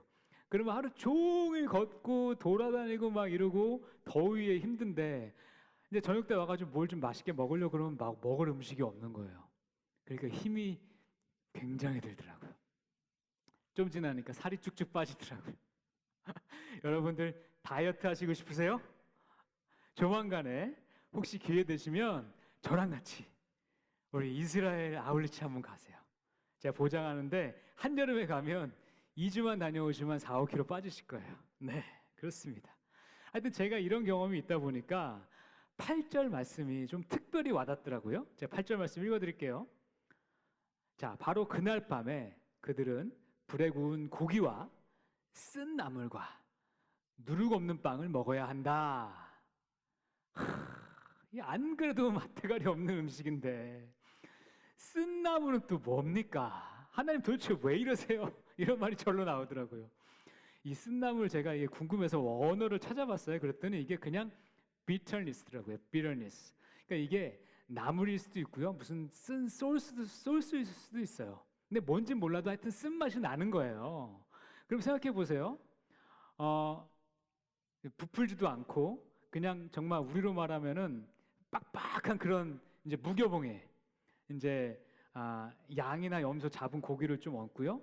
그러면 하루 종일 걷고 돌아다니고 막 이러고 더위에 힘든데 이제 저녁 때 와가지고 뭘 좀 맛있게 먹으려고 그러면 막 먹을 음식이 없는 거예요. 그러니까 힘이 굉장히 들더라고요. 좀 지나니까 살이 쭉쭉 빠지더라고요. 여러분들 다이어트 하시고 싶으세요? 조만간에 혹시 기회 되시면 저랑 같이 우리 이스라엘 아울리치 한번 가세요. 제가 보장하는데 한여름에 가면 2주만 다녀오시면 4, 5kg 빠지실 거예요. 네, 그렇습니다. 하여튼 제가 이런 경험이 있다 보니까 8절 말씀이 좀 특별히 와닿더라고요. 제가 8절 말씀 읽어드릴게요. 자, 바로 그날 밤에 그들은 불에 구운 고기와 쓴 나물과 누룩 없는 빵을 먹어야 한다. 안 그래도 맛대가리 없는 음식인데 쓴 나물은 또 뭡니까? 하나님 도대체 왜 이러세요? 이런 말이 절로 나오더라고요. 이 쓴 나물 제가 이게 궁금해서 원어를 찾아봤어요. 그랬더니 이게 그냥 bitterness더라고요. bitterness. 그러니까 이게 나물일 수도 있고요. 무슨 쓴 소스일 수도 있어요. 근데 뭔지 몰라도 하여튼 쓴맛이 나는 거예요. 그럼 생각해 보세요. 부풀지도 않고 그냥 정말 우리로 말하면은 빡빡한 그런 이제 무교봉에 이제 양이나 염소 잡은 고기를 좀 얹고요.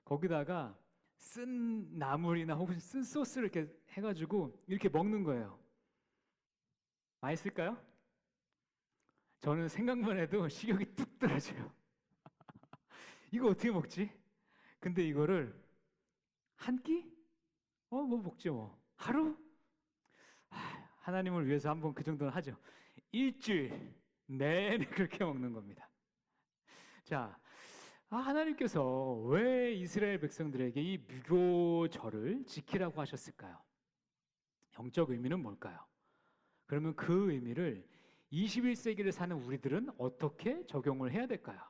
거기다가 쓴 나물이나 혹은 쓴 소스를 이렇게 해가지고 이렇게 먹는 거예요. 맛있을까요? 저는 생각만 해도 식욕이 뚝 떨어져요. 이거 어떻게 먹지? 근데 이거를 한 끼? 뭐 먹죠 뭐. 하루? 하나님을 위해서 한번 그 정도는 하죠. 일주일 내내 그렇게 먹는 겁니다. 자, 하나님께서 왜 이스라엘 백성들에게 이 무교절을 지키라고 하셨을까요? 영적 의미는 뭘까요? 그러면 그 의미를 21세기를 사는 우리들은 어떻게 적용을 해야 될까요?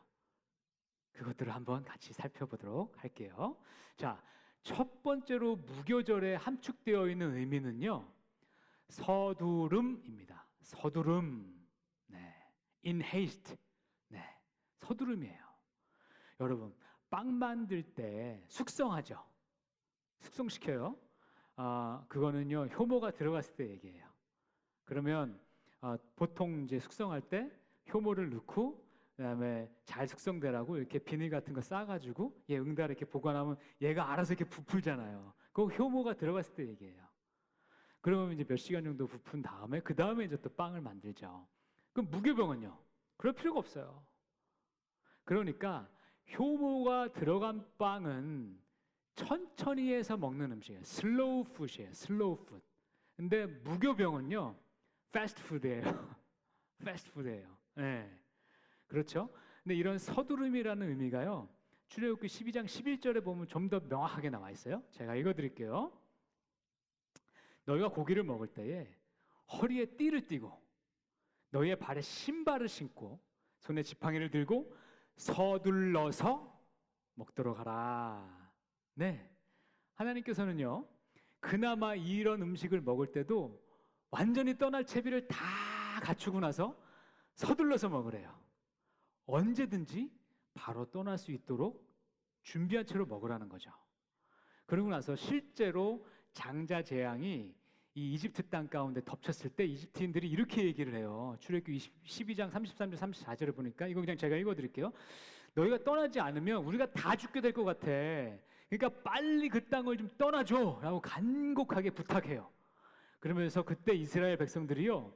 그것들을 한번 같이 살펴보도록 할게요. 자, 첫 번째로 무교절에 함축되어 있는 의미는요, 서두름입니다. 서두름. 네. In haste. 네. 서두름이에요. 여러분, 빵 만들 때 숙성하죠. 숙성시켜요. 그거는요, 효모가 들어갔을 때 얘기해요. 그러면 보통 이제 숙성할 때 효모를 넣고 그다음에 잘 숙성되라고 이렇게 비닐 같은 거 싸가지고 얘 응달에 이렇게 보관하면 얘가 알아서 이렇게 부풀잖아요. 그거 효모가 들어갔을 때 얘기해요. 그러면 이제 몇 시간 정도 부푼 다음에 그 다음에 이제 또 빵을 만들죠. 그럼 무교병은요? 그럴 필요가 없어요. 그러니까 효모가 들어간 빵은 천천히 해서 먹는 음식이에요. 슬로우 푸드예요. 슬로우 푸드. 근데 무교병은요, 패스트푸드예요. 패스트푸드예요. 네. 그렇죠? 근데 이런 서두름이라는 의미가요, 출애굽기 12장 11절에 보면 좀 더 명확하게 나와 있어요. 제가 읽어드릴게요. 너희가 고기를 먹을 때에 허리에 띠를 띠고 너희의 발에 신발을 신고 손에 지팡이를 들고 서둘러서 먹도록 하라. 네, 하나님께서는요, 그나마 이런 음식을 먹을 때도 완전히 떠날 채비를 다 갖추고 나서 서둘러서 먹으래요. 언제든지 바로 떠날 수 있도록 준비한 채로 먹으라는 거죠. 그러고 나서 실제로 장자 재앙이 이 이집트 땅 가운데 덮쳤을 때 이집트인들이 이렇게 얘기를 해요. 출애굽기 12장 33절 34절에 보니까 이거 그냥 제가 읽어드릴게요. 너희가 떠나지 않으면 우리가 다 죽게 될 것 같아. 그러니까 빨리 그 땅을 좀 떠나줘 라고 간곡하게 부탁해요. 그러면서 그때 이스라엘 백성들이요,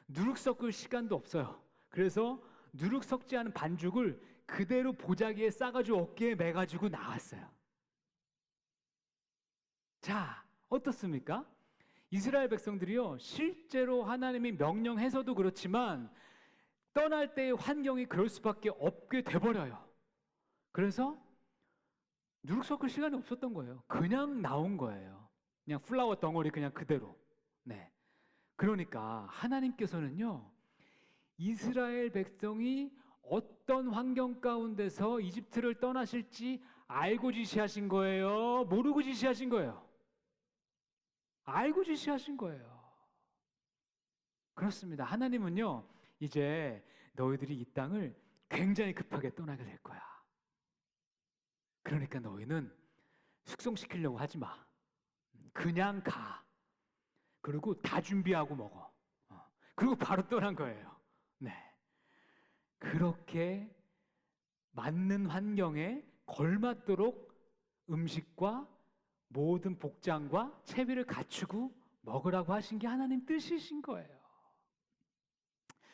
누룩 섞을 시간도 없어요. 그래서 누룩 섞지 않은 반죽을 그대로 보자기에 싸가지고 어깨에 매가지고 나왔어요. 자, 어떻습니까? 이스라엘 백성들이요, 실제로 하나님이 명령해서도 그렇지만 떠날 때의 환경이 그럴 수밖에 없게 돼버려요. 그래서 누룩 섞을 시간이 없었던 거예요. 그냥 나온 거예요. 그냥 플라워 덩어리 그냥 그대로. 네. 그러니까 하나님께서는요, 이스라엘 백성이 어떤 환경 가운데서 이집트를 떠나실지 알고 지시하신 거예요? 모르고 지시하신 거예요? 알고 지시하신 거예요. 그렇습니다. 하나님은요, 이제 너희들이 이 땅을 굉장히 급하게 떠나게 될 거야. 그러니까 너희는 숙성시키려고 하지 마. 그냥 가. 그리고 다 준비하고 먹어. 그리고 바로 떠난 거예요. 네. 그렇게 맞는 환경에 걸맞도록 음식과 모든 복장과 채비를 갖추고 먹으라고 하신 게 하나님 뜻이신 거예요.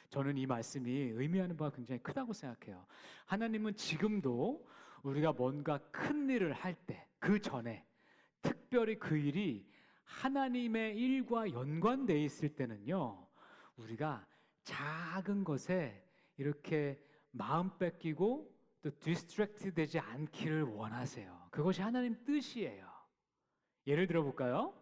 저는 이 말씀이 의미하는 바가 굉장히 크다고 생각해요. 하나님은 지금도 우리가 뭔가 큰 일을 할 때, 그 전에 특별히 그 일이 하나님의 일과 연관되어 있을 때는요, 우리가 작은 것에 이렇게 마음 뺏기고 또 디스트랙트 되지 않기를 원하세요. 그것이 하나님 뜻이에요. 예를 들어 볼까요?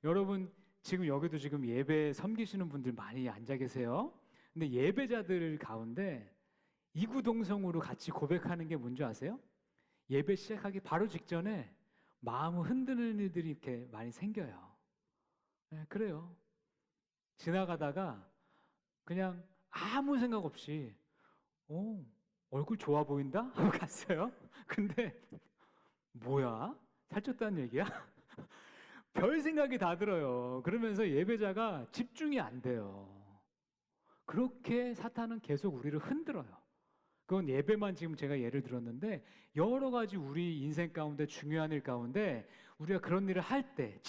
여러분 지금 여기도 지금 예배 섬기시는 분들 많이 앉아 계세요. 근데 예배자들 가운데 이구동성으로 같이 고백하는 게 뭔지 아세요? 예배 시작하기 바로 직전에 마음을 흔드는 일들이 이렇게 많이 생겨요. 네, 그래요. 지나가다가 그냥 아무 생각 없이 얼굴 좋아 보인다? 하고 갔어요. 근데 뭐야? 살쪘다는 얘기야? 별 생각이 다 들어요. 그러면서 예배자가 집중이 안 돼요. 그렇게 사탄은 계속 우리를 흔들어요. 그건 예배만 지금 제가 예를 들었는데 여러 가지 우리 인생 가운데 중요한 일 가운데 우리가 그런 일을 할 때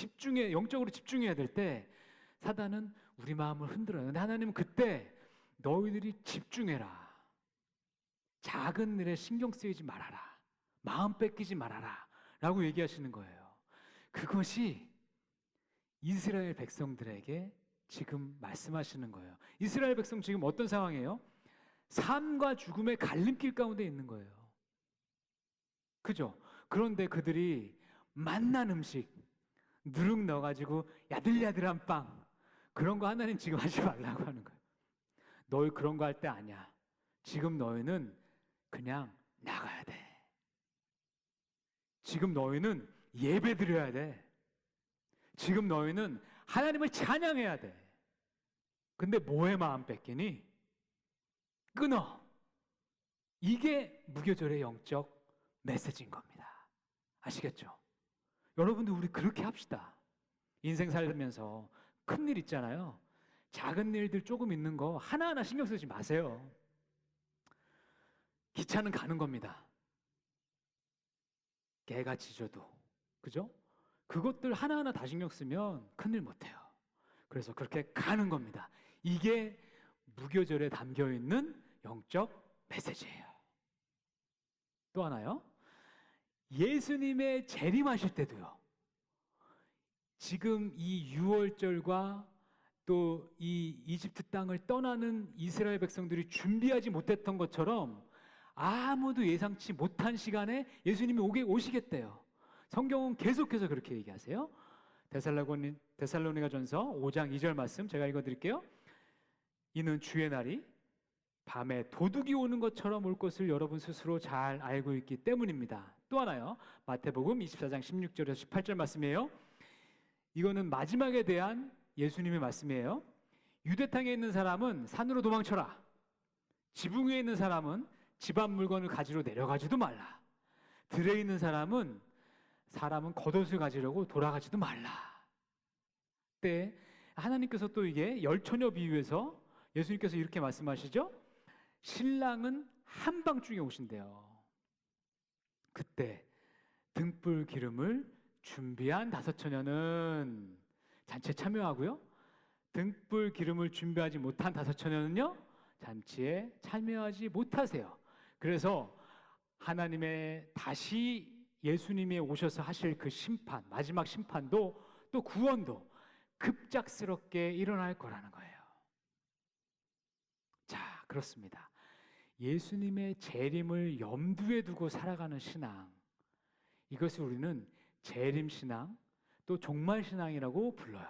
영적으로 집중해야 될 때 사탄은 우리 마음을 흔들어요. 근데 하나님은 그때 너희들이 집중해라. 작은 일에 신경 쓰이지 말아라. 마음 뺏기지 말아라. 라고 얘기하시는 거예요. 그것이 이스라엘 백성들에게 지금 말씀하시는 거예요. 이스라엘 백성 지금 어떤 상황이에요? 삶과 죽음의 갈림길 가운데 있는 거예요. 그죠? 그런데 그들이 맛난 음식, 누룩 넣어가지고 야들야들한 빵, 그런 거 하나님 지금 하지 말라고 하는 거예요. 너희 그런 거 할 때 아니야. 지금 너희는 그냥 나가야 돼. 지금 너희는 예배 드려야 돼. 지금 너희는 하나님을 찬양해야 돼. 근데 뭐에 마음 뺏기니? 끊어. 이게 무교절의 영적 메시지인 겁니다. 아시겠죠? 여러분들 우리 그렇게 합시다. 인생 살면서 큰일 있잖아요. 작은 일들 조금 있는 거 하나하나 신경 쓰지 마세요. 기차는 가는 겁니다. 개가 짖어도. 그죠? 그것들 하나하나 다 신경 쓰면 큰일 못해요. 그래서 그렇게 가는 겁니다. 이게 무교절에 담겨있는 영적 메시지예요. 또 하나요. 예수님의 재림하실 때도요. 지금 이 6월절과 또 이 이집트 땅을 떠나는 이스라엘 백성들이 준비하지 못했던 것처럼 아무도 예상치 못한 시간에 예수님이 오시겠대요. 성경은 계속해서 그렇게 얘기하세요. 데살로니가전서 5장 2절 말씀 제가 읽어드릴게요. 이는 주의 날이 밤에 도둑이 오는 것처럼 올 것을 여러분 스스로 잘 알고 있기 때문입니다. 또 하나요. 마태복음 24장 16절에서 18절 말씀이에요. 이거는 마지막에 대한 예수님의 말씀이에요. 유대 땅에 있는 사람은 산으로 도망쳐라. 지붕 위에 있는 사람은 집 앞 물건을 가지러 내려가지도 말라. 들에 있는 사람은 겉옷을 가지려고 돌아가지도 말라. 때 하나님께서 또 이게 열처녀 비유에서 예수님께서 이렇게 말씀하시죠. 신랑은 한밤중에 오신대요. 그때 등불 기름을 준비한 5처녀는 잔치에 참여하고요. 등불 기름을 준비하지 못한 5처녀는요. 잔치에 참여하지 못하세요. 그래서 하나님의 다시 예수님이 오셔서 하실 그 심판, 마지막 심판도 또 구원도 급작스럽게 일어날 거라는 거예요. 자, 그렇습니다. 예수님의 재림을 염두에 두고 살아가는 신앙, 이것을 우리는 재림신앙 또 종말신앙이라고 불러요.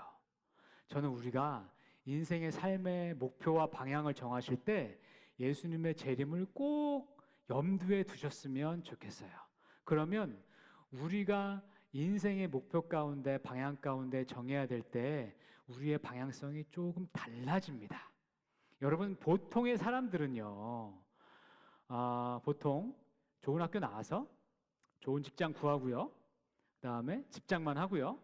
저는 우리가 인생의 삶의 목표와 방향을 정하실 때 예수님의 재림을 꼭 염두에 두셨으면 좋겠어요. 그러면 우리가 인생의 목표 가운데, 방향 가운데 정해야 될 때 우리의 방향성이 조금 달라집니다. 여러분, 보통의 사람들은요, 보통 좋은 학교 나와서 좋은 직장 구하고요, 그다음에 직장만 하고요,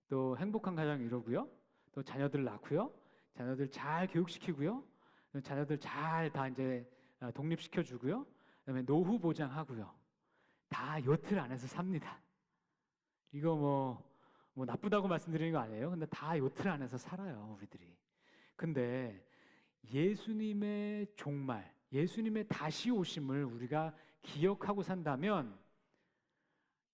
또 행복한 가정 이루고요, 또 자녀들 낳고요, 자녀들 잘 교육시키고요, 자녀들 잘 다 이제 독립시켜 주고요, 그다음에 노후 보장하고요, 다 요 틀 안에서 삽니다. 이거 뭐 나쁘다고 말씀드리는 거 아니에요. 근데 다 요 틀 안에서 살아요, 우리들이. 근데 예수님의 종말, 예수님의 다시 오심을 우리가 기억하고 산다면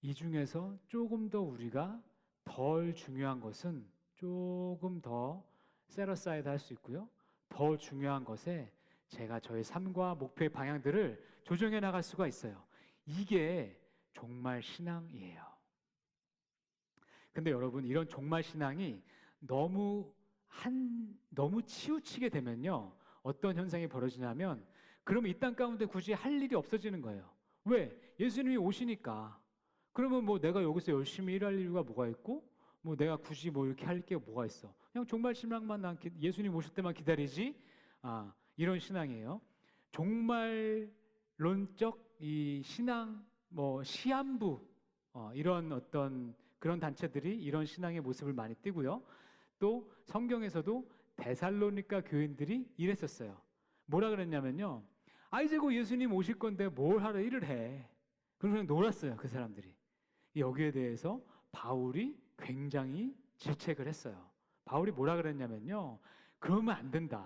이 중에서 조금 더 우리가 덜 중요한 것은 조금 더 셋어사이드 할 수 있고요, 더 중요한 것에 제가 저의 삶과 목표의 방향들을 조정해 나갈 수가 있어요. 이게 종말 신앙이에요. 근데 여러분, 이런 종말 신앙이 너무 치우치게 되면요, 어떤 현상이 벌어지냐면, 그러면 이 땅 가운데 굳이 할 일이 없어지는 거예요. 왜? 예수님이 오시니까. 그러면 뭐 내가 여기서 열심히 일할 이유가 뭐가 있고, 뭐 내가 굳이 뭐 이렇게 할 게 뭐가 있어? 그냥 종말 신앙만 예수님 오실 때만 기다리지. 이런 신앙이에요. 종말론적 이 신앙, 뭐 시한부, 이런 어떤 그런 단체들이 이런 신앙의 모습을 많이 띠고요. 또 성경에서도 데살로니가 교인들이 이랬었어요. 뭐라 그랬냐면요, 이제 곧 예수님 오실 건데 뭘 하러 일을 해. 그냥 놀았어요, 그 사람들이. 여기에 대해서 바울이 굉장히 질책을 했어요. 바울이 뭐라 그랬냐면요, 그러면 안 된다.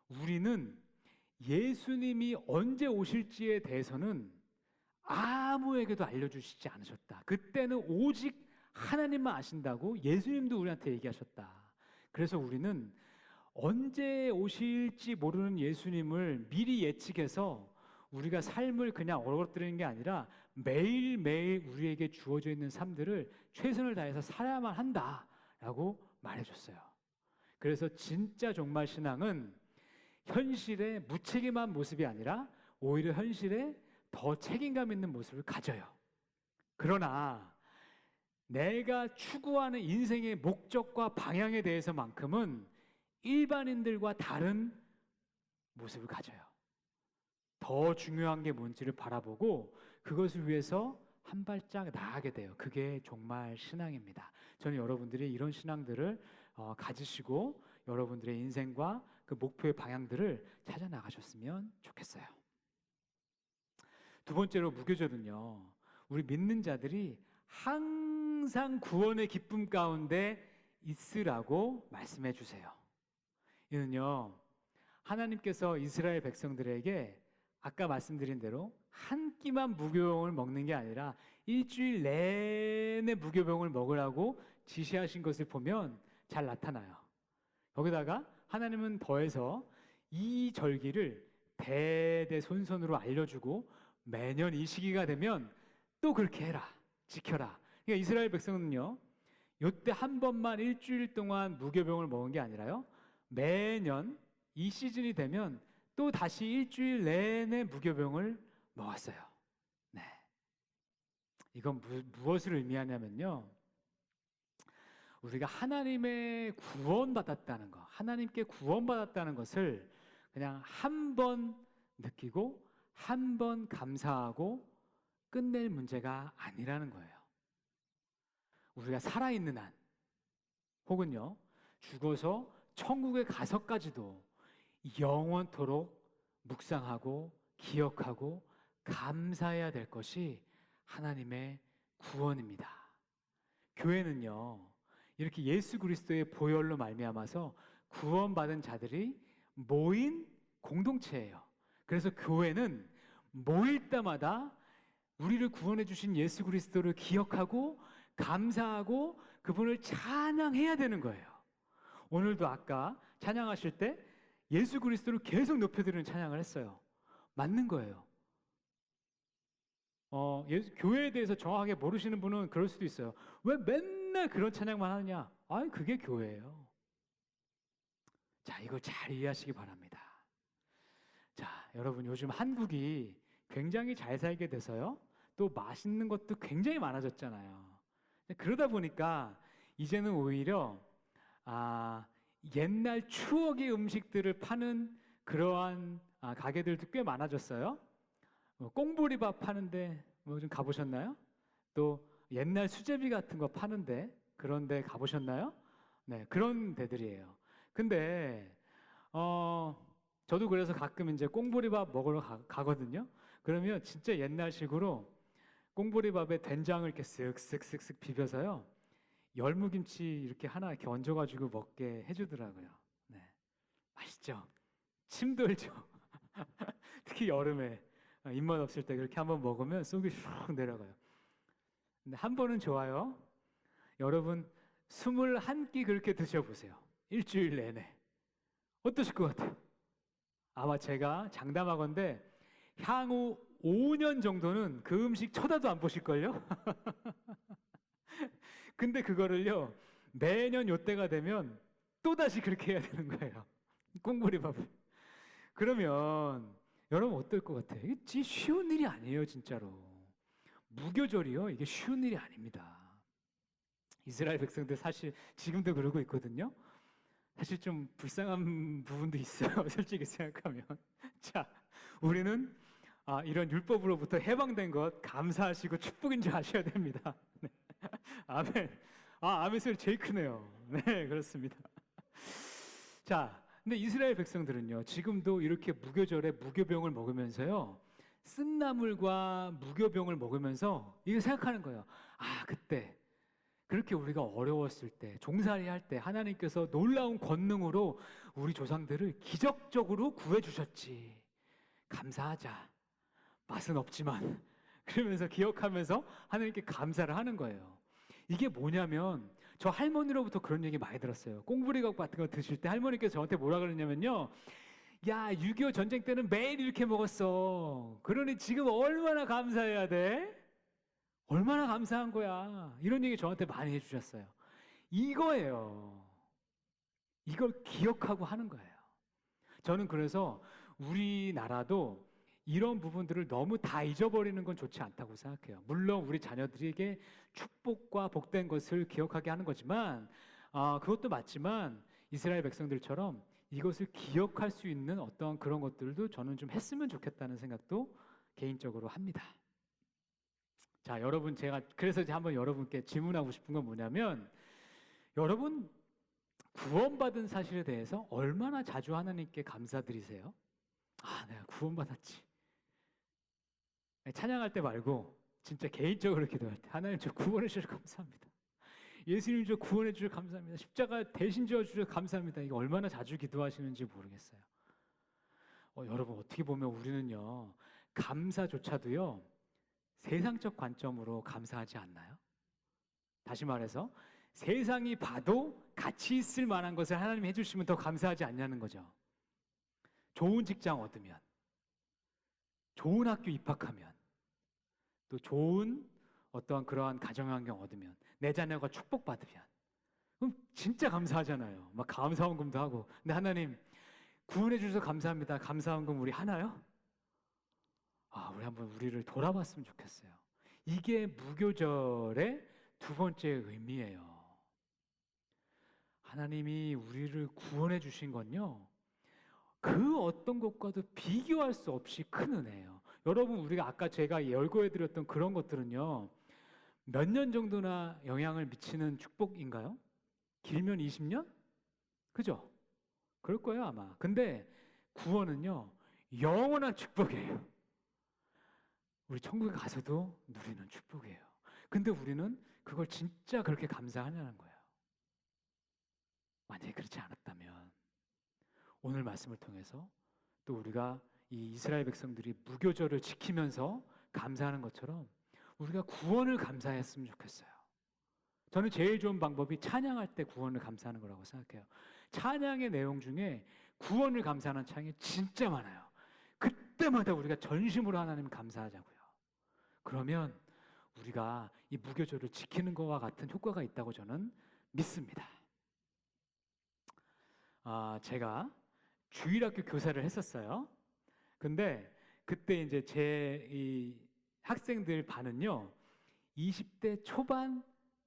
우리는 예수님이 언제 오실지에 대해서는 아무에게도 알려주시지 않으셨다. 그때는 오직 하나님만 아신다고 예수님도 우리한테 얘기하셨다. 그래서 우리는 언제 오실지 모르는 예수님을 미리 예측해서 우리가 삶을 그냥 얼어뜨리는 게 아니라 매일매일 우리에게 주어져 있는 삶들을 최선을 다해서 살아야만 한다라고 말해줬어요. 그래서 진짜 종말 신앙은 현실의 무책임한 모습이 아니라 오히려 현실에 더 책임감 있는 모습을 가져요. 그러나 내가 추구하는 인생의 목적과 방향에 대해서만큼은 일반인들과 다른 모습을 가져요. 더 중요한 게 뭔지를 바라보고 그것을 위해서 한 발짝 나아가게 돼요. 그게 종말 신앙입니다. 저는 여러분들이 이런 신앙들을 가지시고 여러분들의 인생과 그 목표의 방향들을 찾아 나가셨으면 좋겠어요. 두 번째로, 무교절은요, 우리 믿는 자들이 항상 구원의 기쁨 가운데 있으라고 말씀해 주세요. 이는요, 하나님께서 이스라엘 백성들에게 아까 말씀드린 대로 한 끼만 무교병을 먹는 게 아니라 일주일 내내 무교병을 먹으라고 지시하신 것을 보면 잘 나타나요. 거기다가 하나님은 더해서 이 절기를 대대손손으로 알려주고 매년 이 시기가 되면 또 그렇게 해라, 지켜라. 그러니까 이스라엘 백성은요, 요때 한 번만 일주일 동안 무교병을 먹은 게 아니라요, 매년 이 시즌이 되면 또 다시 일주일 내내 무교병을 먹었어요. 네, 이건 무엇을 의미하냐면요, 우리가 하나님의 구원받았다는 것, 하나님께 구원받았다는 것을 그냥 한 번 느끼고 한 번 감사하고 끝낼 문제가 아니라는 거예요. 우리가 살아있는 한, 혹은요, 죽어서 천국에 가서까지도 영원토록 묵상하고 기억하고 감사해야 될 것이 하나님의 구원입니다. 교회는요, 이렇게 예수 그리스도의 보혈로 말미암아서 구원받은 자들이 모인 공동체예요. 그래서 교회는 모일 때마다 우리를 구원해 주신 예수 그리스도를 기억하고 감사하고 그분을 찬양해야 되는 거예요. 오늘도 아까 찬양하실 때 예수 그리스도를 계속 높여드리는 찬양을 했어요. 맞는 거예요. 교회에 대해서 정확하게 모르시는 분은 그럴 수도 있어요. 왜 맨날 그런 찬양만 하느냐? 그게 교회예요. 자, 이걸 잘 이해하시기 바랍니다. 여러분 요즘 한국이 굉장히 잘 살게 돼서요. 또 맛있는 것도 굉장히 많아졌잖아요. 그러다 보니까 이제는 오히려 옛날 추억의 음식들을 파는 그러한 가게들도 꽤 많아졌어요. 꽁보리밥 파는데 뭐 좀 가보셨나요? 또 옛날 수제비 같은 거 파는데 그런 데 가보셨나요? 네, 그런 데들이에요. 근데 저도 그래서 가끔 이제 꽁보리밥 먹으러 가거든요. 그러면 진짜 옛날식으로 꽁보리밥에 된장을 이렇게 쓱쓱쓱쓱 비벼서요. 열무김치 이렇게 하나 이렇게 얹어가지고 먹게 해주더라고요. 네, 맛있죠. 침 돌죠. 특히 여름에 입맛 없을 때 그렇게 한번 먹으면 속이 슉 내려가요. 근데 한 번은 좋아요. 여러분 21끼 그렇게 드셔보세요. 일주일 내내. 어떠실 것 같아요? 아마 제가 장담하건대 향후 5년 정도는 그 음식 쳐다도 안 보실걸요? 근데 그거를요 매년 요때가 되면 또다시 그렇게 해야 되는 거예요. 꽁보리밥을. 그러면 여러분 어떨 것 같아요? 이게 진짜 쉬운 일이 아니에요, 진짜로. 무교절이요, 이게 쉬운 일이 아닙니다. 이스라엘 백성들 사실 지금도 그러고 있거든요. 사실 좀 불쌍한 부분도 있어요, 솔직히 생각하면. 자, 우리는 이런 율법으로부터 해방된 것 감사하시고 축복인 줄 아셔야 됩니다. 네. 아멘. 아멘 소리 제일 크네요. 네, 그렇습니다. 자, 근데 이스라엘 백성들은요 지금도 이렇게 무교절에 무교병을 먹으면서요 쓴나물과 무교병을 먹으면서 이거 생각하는 거예요. 그때 그렇게 우리가 어려웠을 때 종살이 할 때 하나님께서 놀라운 권능으로 우리 조상들을 기적적으로 구해주셨지. 감사하자. 맛은 없지만 그러면서 기억하면서 하나님께 감사를 하는 거예요. 이게 뭐냐면 저 할머니로부터 그런 얘기 많이 들었어요. 꽁부리밥 같은 거 드실 때 할머니께서 저한테 뭐라 그러냐면요, 야 6.25 전쟁 때는 매일 이렇게 먹었어. 그러니 지금 얼마나 감사해야 돼? 얼마나 감사한 거야. 이런 얘기 저한테 많이 해주셨어요. 이거예요. 이걸 기억하고 하는 거예요. 저는 그래서 우리나라도 이런 부분들을 너무 다 잊어버리는 건 좋지 않다고 생각해요. 물론 우리 자녀들에게 축복과 복된 것을 기억하게 하는 거지만 그것도 맞지만 이스라엘 백성들처럼 이것을 기억할 수 있는 어떤 그런 것들도 저는 좀 했으면 좋겠다는 생각도 개인적으로 합니다. 자, 여러분 제가 그래서 이제 한번 여러분께 질문하고 싶은 건 뭐냐면 여러분 구원받은 사실에 대해서 얼마나 자주 하나님께 감사드리세요? 내가 구원받았지. 찬양할 때 말고 진짜 개인적으로 기도할 때 하나님 저 구원해 주셔서 감사합니다. 예수님 저 구원해 주셔서 감사합니다. 십자가 대신 지어 주셔서 감사합니다. 이거 얼마나 자주 기도하시는지 모르겠어요. 여러분 어떻게 보면 우리는요 감사조차도요 세상적 관점으로 감사하지 않나요? 다시 말해서 세상이 봐도 가치 있을 만한 것을 하나님이 해주시면 더 감사하지 않냐는 거죠. 좋은 직장 얻으면, 좋은 학교 입학하면, 또 좋은 어떠한 그러한 가정환경 얻으면, 내 자녀가 축복받으면 그럼 진짜 감사하잖아요. 막 감사원금도 하고. 근데 하나님 구원해 주셔서 감사합니다. 감사원금 우리 하나요? 우리 한번 우리를 돌아봤으면 좋겠어요. 이게 무교절의 두 번째 의미예요. 하나님이 우리를 구원해 주신 건요 그 어떤 것과도 비교할 수 없이 큰 은혜예요. 여러분 우리가 아까 제가 열거해드렸던 그런 것들은요 몇 년 정도나 영향을 미치는 축복인가요? 길면 20년? 그죠? 그럴 거예요 아마. 근데 구원은요 영원한 축복이에요. 우리 천국에 가서도 누리는 축복이에요. 근데 우리는 그걸 진짜 그렇게 감사하냐는 거예요. 만약에 그렇지 않았다면 오늘 말씀을 통해서 또 우리가 이 이스라엘 백성들이 무교절을 지키면서 감사하는 것처럼 우리가 구원을 감사했으면 좋겠어요. 저는 제일 좋은 방법이 찬양할 때 구원을 감사하는 거라고 생각해요. 찬양의 내용 중에 구원을 감사하는 찬양이 진짜 많아요. 그때마다 우리가 전심으로 하나님을 감사하자고요. 그러면 우리가 이 무교절을 지키는 것과 같은 효과가 있다고 저는 믿습니다. 제가 주일학교 교사를 했었어요. 근데 그때 이제 제 이 학생들 반은요, 20대 초반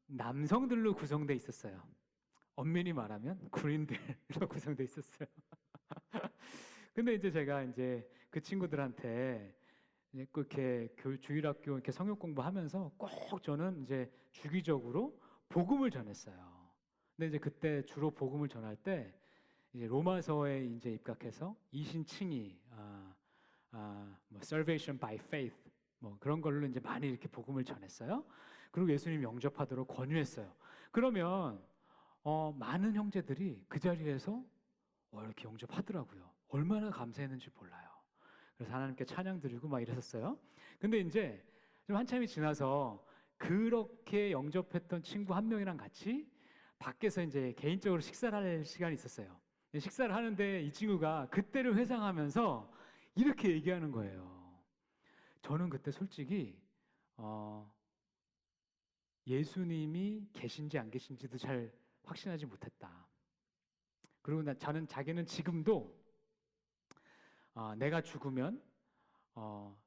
남성들로 구성돼 있었어요. 엄밀히 말하면 군인들로 구성돼 있었어요. 근데 이제 제가 이제 그 친구들한테 이제 그렇게 주일학교 이렇게 성역 공부하면서 꼭 저는 이제 주기적으로 복음을 전했어요. 근데 이제 그때 주로 복음을 전할 때 이제 로마서에 이제 입각해서 이신칭의 뭐 salvation by faith 뭐 그런 걸로 이제 많이 이렇게 복음을 전했어요. 그리고 예수님 영접하도록 권유했어요. 그러면 많은 형제들이 그 자리에서 이렇게 영접하더라고요. 얼마나 감사했는지 몰라요. 그래서 하나님께 찬양 드리고 막 이랬었어요. 근데 이제 좀 한참이 지나서 그렇게 영접했던 친구 한 명이랑 같이 밖에서 이제 개인적으로 식사를 할 시간이 있었어요. 식사를 하는데 이 친구가 그때를 회상하면서 이렇게 얘기하는 거예요. 저는 그때 솔직히 예수님이 계신지 안 계신지도 잘 확신하지 못했다. 그리고 저는 자기는 지금도 내가 죽으면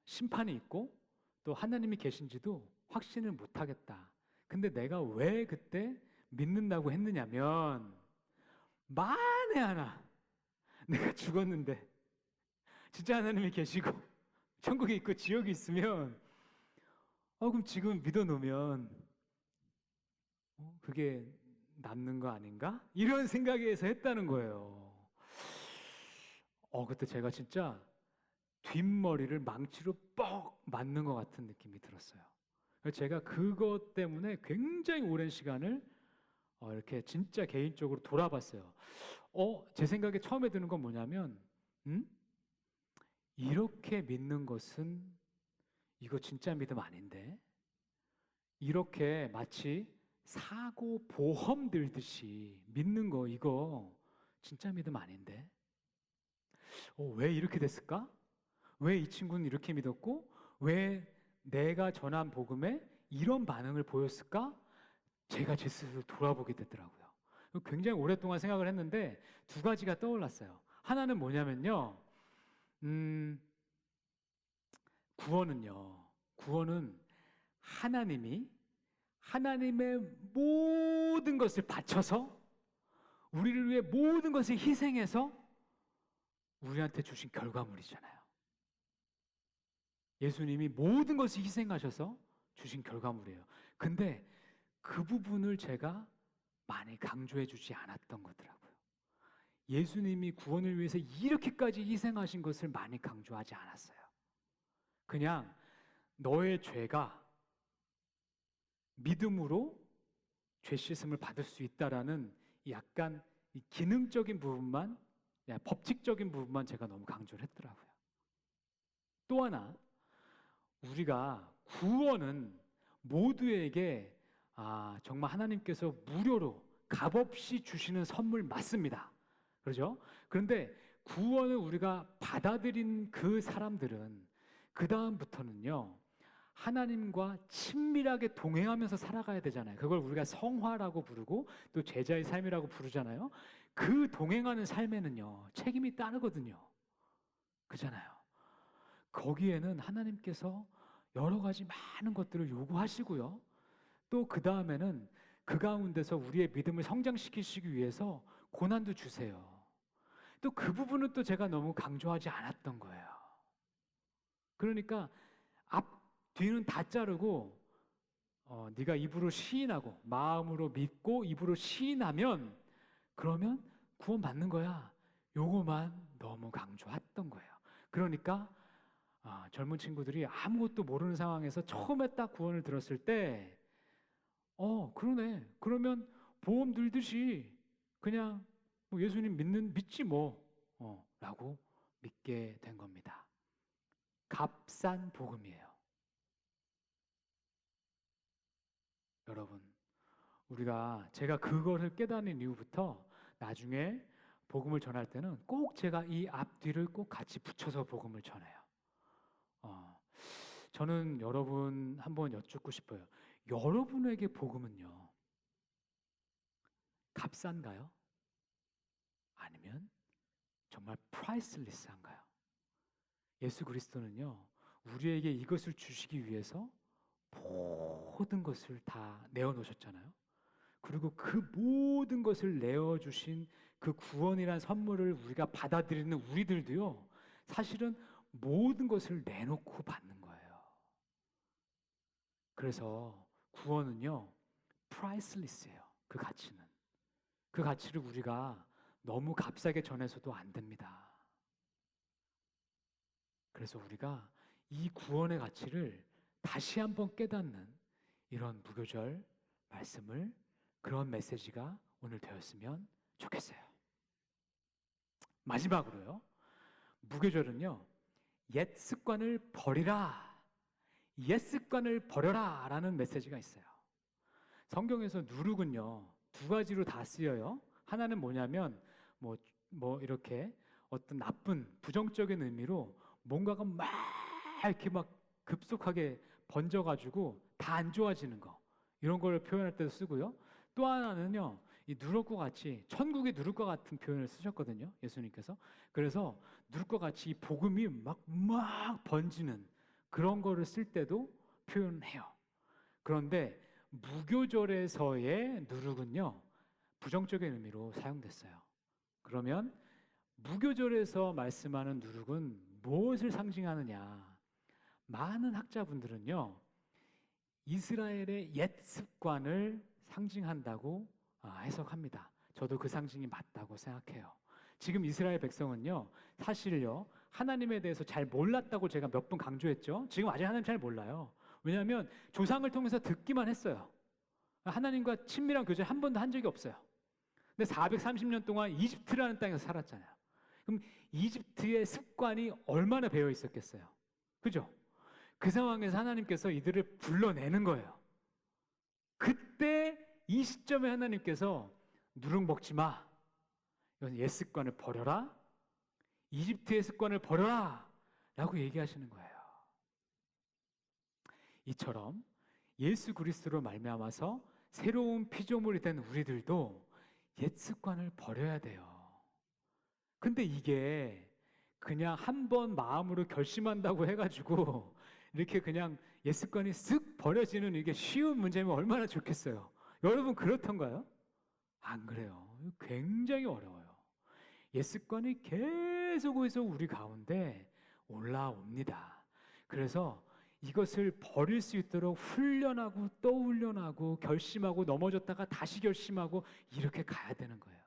심판이 있고 또 하나님이 계신지도 확신을 못하겠다. 근데 내가 왜 그때 믿는다고 했느냐면 만에 하나 내가 죽었는데 진짜 하나님이 계시고 천국에 있고 지옥이 있으면 그럼 지금 믿어놓으면 그게 남는 거 아닌가? 이런 생각에서 했다는 거예요. 그때 제가 진짜 뒷머리를 망치로 뻑 맞는 것 같은 느낌이 들었어요. 그래서 제가 그것 때문에 굉장히 오랜 시간을 이렇게 진짜 개인적으로 돌아봤어요. 제 생각에 처음에 드는 건 뭐냐면, 이렇게 믿는 것은 이거 진짜 믿음 아닌데? 이렇게 마치 사고 보험 들듯이 믿는 거 이거 진짜 믿음 아닌데? 왜 이렇게 됐을까? 왜 이 친구는 이렇게 믿었고 왜 내가 전한 복음에 이런 반응을 보였을까? 제가 제 스스로 돌아보게 되더라고요. 굉장히 오랫동안 생각을 했는데 두 가지가 떠올랐어요. 하나는 뭐냐면요. 구원은 하나님이 하나님의 모든 것을 바쳐서 우리를 위해 모든 것을 희생해서 우리한테 주신 결과물이잖아요. 예수님이 모든 것을 희생하셔서 주신 결과물이에요. 근데 그 부분을 제가 많이 강조해 주지 않았던 거더라고요. 예수님이 구원을 위해서 이렇게까지 희생하신 것을 많이 강조하지 않았어요. 그냥 너의 죄가 믿음으로 죄 씻음을 받을 수 있다라는 약간 이 기능적인 부분만, 법칙적인 부분만 제가 너무 강조를 했더라고요. 또 하나, 우리가 구원은 모두에게 정말 하나님께서 무료로 값없이 주시는 선물 맞습니다. 그렇죠? 그런데 구원을 우리가 받아들인 그 사람들은 그 다음부터는요, 하나님과 친밀하게 동행하면서 살아가야 되잖아요. 그걸 우리가 성화라고 부르고 또 제자의 삶이라고 부르잖아요. 그 동행하는 삶에는요, 책임이 따르거든요. 그잖아요. 거기에는 하나님께서 여러 가지 많은 것들을 요구하시고요. 또 그 다음에는 그 가운데서 우리의 믿음을 성장시키시기 위해서 고난도 주세요. 또 그 부분은 또 제가 너무 강조하지 않았던 거예요. 그러니까 뒤는 다 자르고 네가 입으로 시인하고 마음으로 믿고 입으로 시인하면 그러면 구원 받는 거야. 요거만 너무 강조했던 거예요. 그러니까 젊은 친구들이 아무것도 모르는 상황에서 처음에 딱 구원을 들었을 때 그러네. 그러면 보험 들듯이 그냥 뭐 예수님 믿지 뭐 라고 믿게 된 겁니다. 값싼 복음이에요. 여러분, 제가 그거를 깨닫는 이후부터 나중에 복음을 전할 때는 꼭 제가 이 앞뒤를 꼭 같이 붙여서 복음을 전해요. 저는 여러분 한번 여쭙고 싶어요. 여러분에게 복음은요, 값싼가요? 아니면 정말 프라이슬리스한가요? 예수 그리스도는요, 우리에게 이것을 주시기 위해서 모든 것을 다 내어놓으셨잖아요. 그리고 그 모든 것을 내어주신 그 구원이란 선물을 우리가 받아들이는 우리들도요, 사실은 모든 것을 내놓고 받는 거예요. 그래서 구원은요, priceless예요. 그 가치는. 그 가치를 우리가 너무 값싸게 전해서도 안 됩니다. 그래서 우리가 이 구원의 가치를 다시 한번 깨닫는 이런 무교절 말씀을, 그런 메시지가 오늘 되었으면 좋겠어요. 마지막으로요, 무교절은요, 옛 습관을 버리라, 옛 습관을 버려라 라는 메시지가 있어요. 성경에서 누룩은요, 두 가지로 다 쓰여요. 하나는 뭐냐면 이렇게 어떤 나쁜 부정적인 의미로 뭔가가 막 이렇게 막 급속하게 번져가지고 다 안 좋아지는 거, 이런 걸 표현할 때도 쓰고요. 또 하나는요, 이 누룩과 같이, 천국의 누룩과 같은 표현을 쓰셨거든요, 예수님께서. 그래서 누룩과 같이 이 복음이 막 번지는 그런 거를 쓸 때도 표현해요. 그런데 무교절에서의 누룩은요, 부정적인 의미로 사용됐어요. 그러면 무교절에서 말씀하는 누룩은 무엇을 상징하느냐? 많은 학자분들은요, 이스라엘의 옛 습관을 상징한다고 해석합니다. 저도 그 상징이 맞다고 생각해요. 지금 이스라엘 백성은요, 사실요, 하나님에 대해서 잘 몰랐다고 제가 몇 번 강조했죠. 지금 아직 하나님 잘 몰라요. 왜냐하면 조상을 통해서 듣기만 했어요. 하나님과 친밀한 교제 한 번도 한 적이 없어요. 근데 430년 동안 이집트라는 땅에서 살았잖아요. 그럼 이집트의 습관이 얼마나 배어 있었겠어요? 그죠? 그 상황에서 하나님께서 이들을 불러내는 거예요. 그때 이 시점에 하나님께서 누룩 먹지 마, 이건 옛 습관을 버려라, 이집트의 습관을 버려라 라고 얘기하시는 거예요. 이처럼 예수 그리스도로 말미암아서 새로운 피조물이 된 우리들도 옛 습관을 버려야 돼요. 근데 이게 그냥 한 번 마음으로 결심한다고 해가지고 이렇게 그냥 옛 습관이 쓱 버려지는 이게 쉬운 문제면 얼마나 좋겠어요. 여러분 그렇던가요? 안 그래요. 굉장히 어려워요. 옛 습관이 계속해서 우리 가운데 올라옵니다. 그래서 이것을 버릴 수 있도록 훈련하고 또 훈련하고 결심하고 넘어졌다가 다시 결심하고 이렇게 가야 되는 거예요.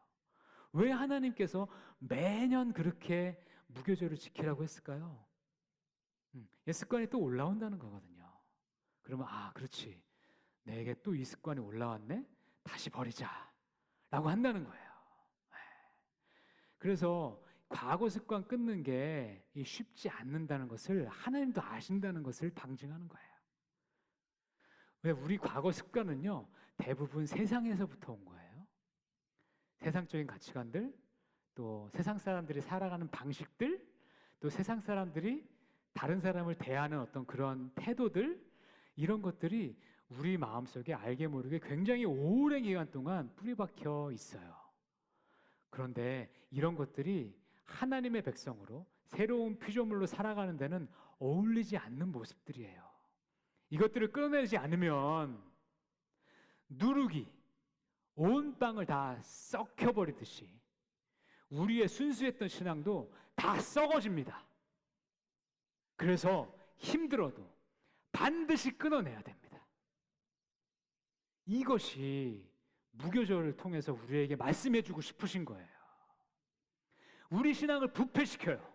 왜 하나님께서 매년 그렇게 무교절을 지키라고 했을까요? 옛 습관이 또 올라온다는 거거든요. 그러면 그렇지, 내게 또 이 습관이 올라왔네? 다시 버리자 라고 한다는 거예요. 그래서 과거 습관 끊는 게 쉽지 않는다는 것을 하나님도 아신다는 것을 방증하는 거예요. 왜? 우리 과거 습관은요, 대부분 세상에서부터 온 거예요. 세상적인 가치관들, 또 세상 사람들이 살아가는 방식들, 또 세상 사람들이 다른 사람을 대하는 어떤 그런 태도들, 이런 것들이 우리 마음속에 알게 모르게 굉장히 오랜 기간 동안 뿌리박혀 있어요. 그런데 이런 것들이 하나님의 백성으로 새로운 피조물로 살아가는 데는 어울리지 않는 모습들이에요. 이것들을 끊어내지 않으면 누룩이 온 땅을 다 썩혀버리듯이 우리의 순수했던 신앙도 다 썩어집니다. 그래서 힘들어도 반드시 끊어내야 됩니다. 이것이 무교절을 통해서 우리에게 말씀해주고 싶으신 거예요. 우리 신앙을 부패시켜요.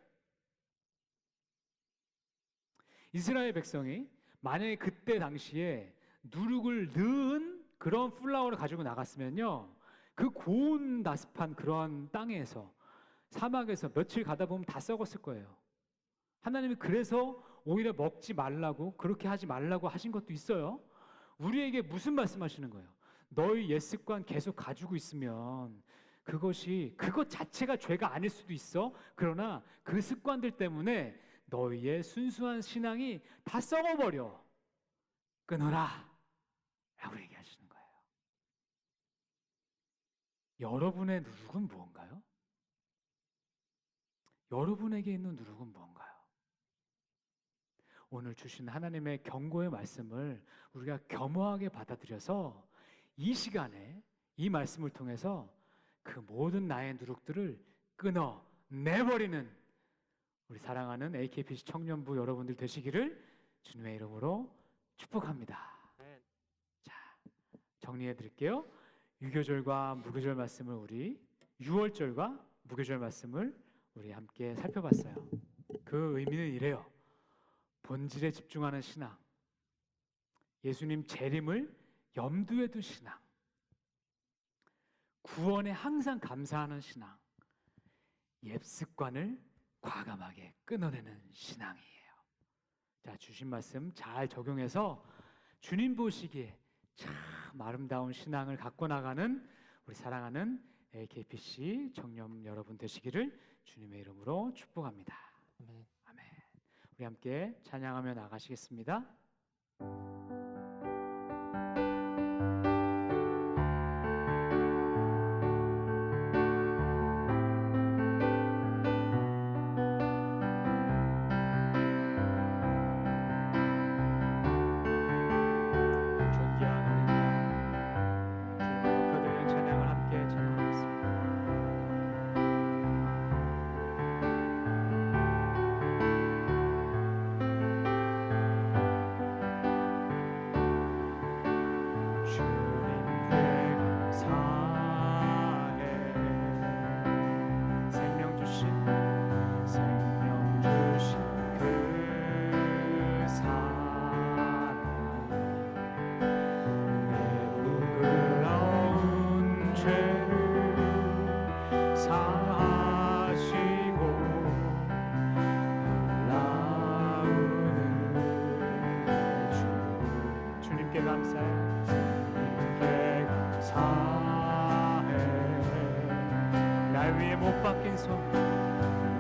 이스라엘 백성이 만약에 그때 당시에 누룩을 넣은 그런 플라워를 가지고 나갔으면요, 그 고운 다습한 그런 땅에서, 사막에서 며칠 가다 보면 다 썩었을 거예요. 하나님이 그래서 오히려 먹지 말라고, 그렇게 하지 말라고 하신 것도 있어요. 우리에게 무슨 말씀하시는 거예요? 너희 옛 습관 계속 가지고 있으면 그것 자체가 죄가 아닐 수도 있어. 그러나 그 습관들 때문에 너희의 순수한 신앙이 다 썩어버려. 끊어라 라고 얘기하시는 거예요. 여러분의 누룩은 무언가요? 여러분에게 있는 누룩은 무언가요? 오늘 주신 하나님의 경고의 말씀을 우리가 겸허하게 받아들여서 이 시간에 이 말씀을 통해서 그 모든 나의 누룩들을 끊어 내버리는 우리 사랑하는 AKPC 청년부 여러분들 되시기를 주님의 이름으로 축복합니다. 자, 정리해 드릴게요. 유교절과 무교절 말씀을 우리 유월절과 무교절 말씀을 우리 함께 살펴봤어요. 그 의미는 이래요. 본질에 집중하는 신앙, 예수님 재림을 염두에 둔 신앙, 구원에 항상 감사하는 신앙, 옛 습관을 과감하게 끊어내는 신앙이에요. 자, 주신 말씀 잘 적용해서 주님 보시기에 참 아름다운 신앙을 갖고 나가는 우리 사랑하는 AKPC 청년 여러분 되시기를 주님의 이름으로 축복합니다. 아멘. 아멘. 우리 함께 찬양하며 나가시겠습니다. 날 위해 못 박힌 손,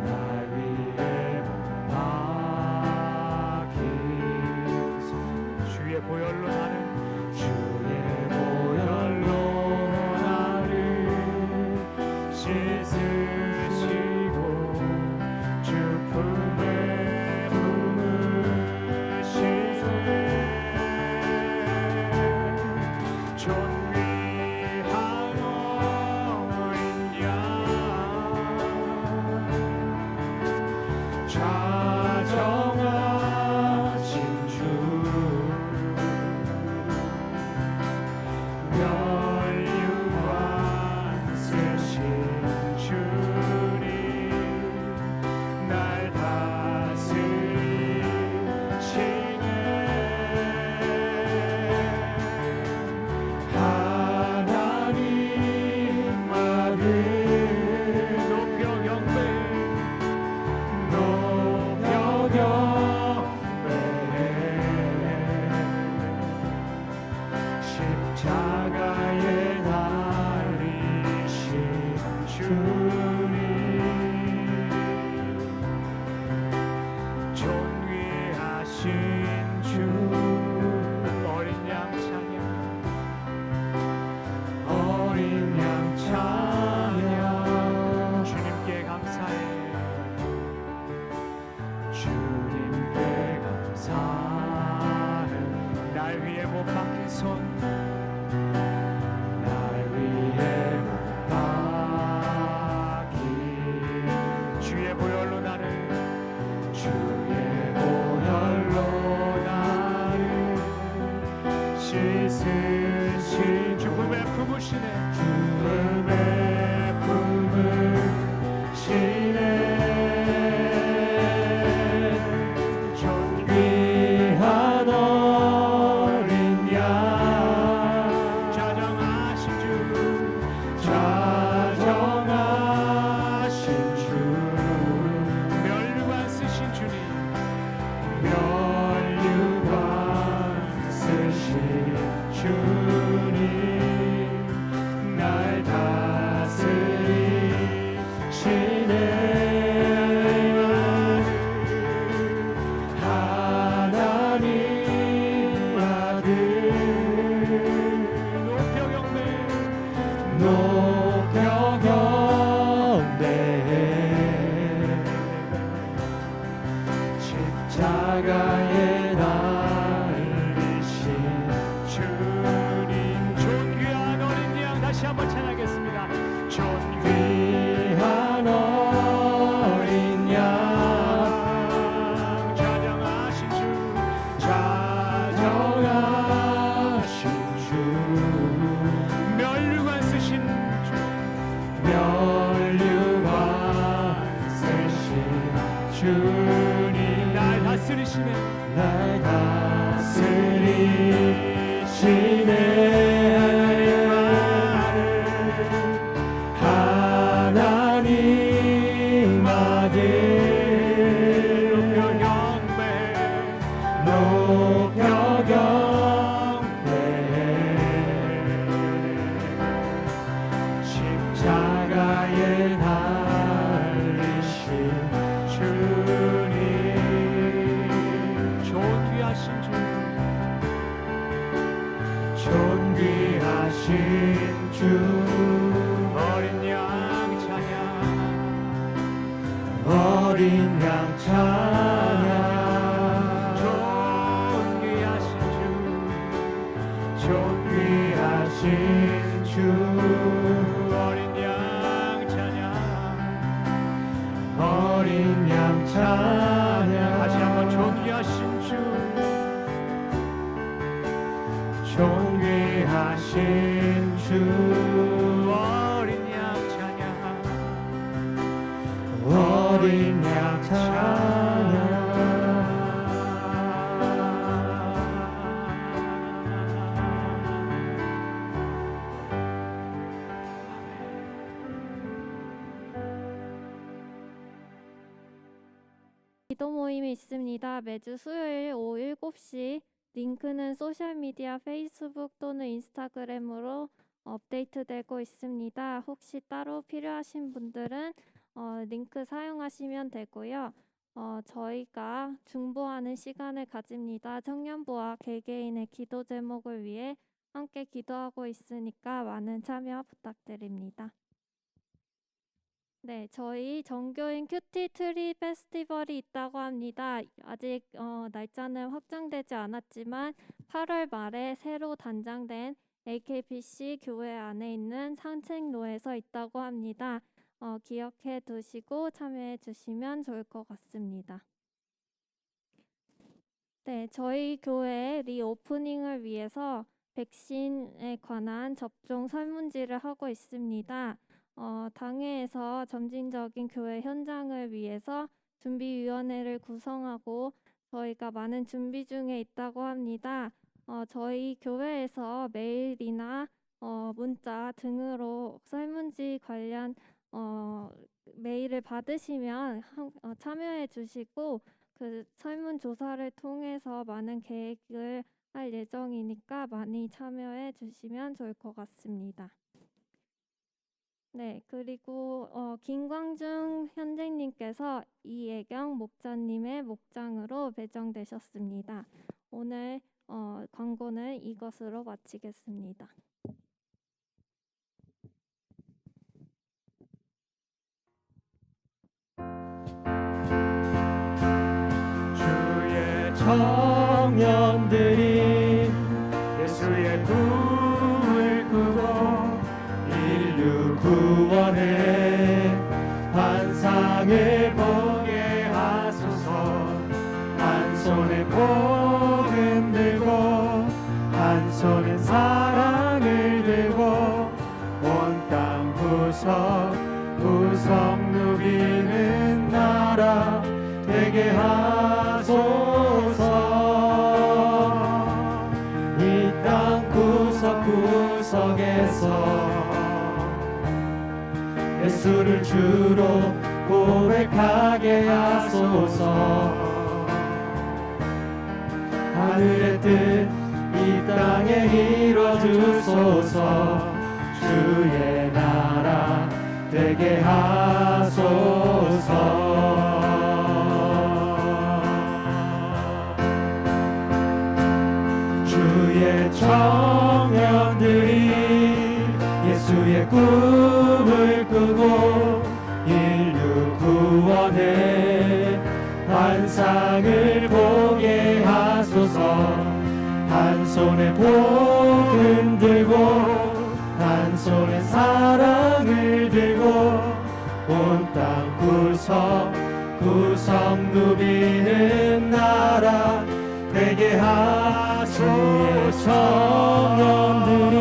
날 위해 못 박힌 손, 주의 보혈로 나를, 주의 보혈로 나를 씻으시고 주 품에 품으시네. 십자가에 달리신 주님, 존귀하신 주, 어린 양 찬양, 어린 양 찬양, 주님께 감사해, 주님께 감사해. 날 위해 못 박힌 손, 주의 보혈로 나를, 주의 보혈로 나를 씻으신 주 품에 품으시네, 주 품에 품으시네. 존귀한 어린 양, 날 다스리시네 하나님 아들 높여 경배해 십자가에 달리신 주님 존귀하신 주 어린 양 찬양 어린 양 찬양 존귀하신 주 어린 양 찬양 어린 양 찬양 다시 한번 존귀하신 주 존귀하신 주 어린 양 찬양 어린 양 찬양 기도 모임이 있습니다. 매주 수요일 오후 7시 링크는 소셜미디어 페이스북 또는 인스타그램으로 업데이트되고 있습니다. 혹시 따로 필요하신 분들은 링크 사용하시면 되고요. 저희가 중보하는 시간을 가집니다. 청년부와 개개인의 기도 제목을 위해 함께 기도하고 있으니까 많은 참여 부탁드립니다. 네, 저희 정교인 큐티 트리 페스티벌이 있다고 합니다. 아직 날짜는 확정되지 않았지만 8월 말에 새로 단장된 AKPC 교회 안에 있는 산책로에서 있다고 합니다. 기억해 두시고 참여해 주시면 좋을 것 같습니다. 네, 저희 교회 리오프닝을 위해서 백신에 관한 접종 설문지를 하고 있습니다. 당회에서 점진적인 교회 현장을 위해서 준비위원회를 구성하고 저희가 많은 준비 중에 있다고 합니다. 저희 교회에서 메일이나 문자 등으로 설문지 관련 메일을 받으시면 참여해 주시고 그 설문조사를 통해서 많은 계획을 할 예정이니까 많이 참여해 주시면 좋을 것 같습니다. 네, 그리고 김광중 현재님께서 이예경 목자님의 목장으로 배정되셨습니다. 오늘 광고는 이것으로 마치겠습니다. 주의 청년들이 예수의 꿈을 꾸고 인류 구원의 환상을 보게 하소서. 한 손에 복음 들고 한 손에 사랑을 들고 온 땅 구석 누비는 나라 되게 하소서. 이 땅 구석구석에서 예수를 주로 고백하게 하소서. 하늘의 뜻 이 땅에 이뤄주소서. 주의 나라 되게 하소서. 주의 청년들이 예수의 꿈을 꾸고 인류 구원의 환상을 보게 하소서. 한 손에 복음 들고 한 손에 사랑을 들고 온 땅 구석 누비는 나라 되게 하소서. 청년들이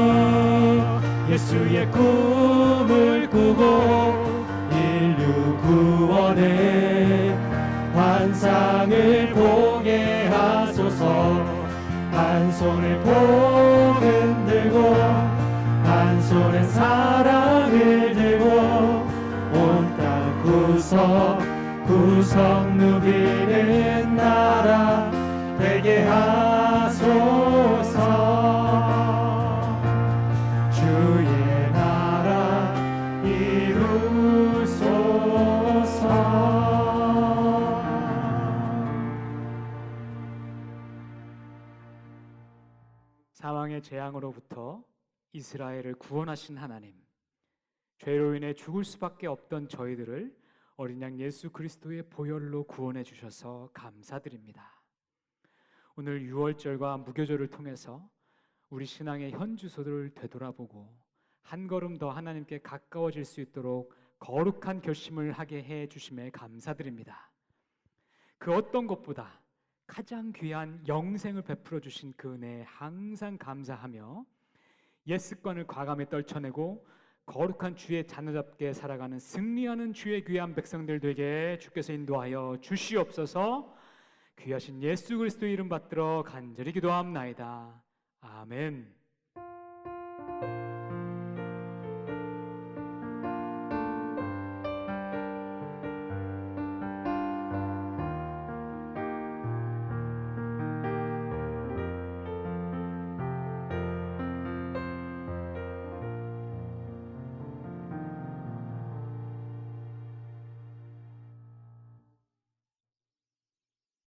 예수의 꿈을 꾸고 인류 구원의 환상을 보게 하소서. 하소서. 한 손에 복음 들고 한 손에 사랑을 들고 온 땅 구석구석 누비는 나라 되게 하소서. 주의 나라 이루소서. 사망의 재앙으로부터 이스라엘을 구원하신 하나님, 죄로 인해 죽을 수밖에 없던 저희들을 어린 양 예수 그리스도의 보혈로 구원해 주셔서 감사드립니다. 오늘 유월절과 무교절을 통해서 우리 신앙의 현 주소를 되돌아보고 한 걸음 더 하나님께 가까워질 수 있도록 거룩한 결심을 하게 해 주심에 감사드립니다. 그 어떤 것보다 가장 귀한 영생을 베풀어 주신 그 은혜에 항상 감사하며 옛 습관을 과감히 떨쳐내고 거룩한 주의 자녀답게 살아가는 승리하는 주의 귀한 백성들 되게 주께서 인도하여 주시옵소서. 귀하신 예수 그리스도의 이름 받들어 간절히 기도함나이다. 아멘.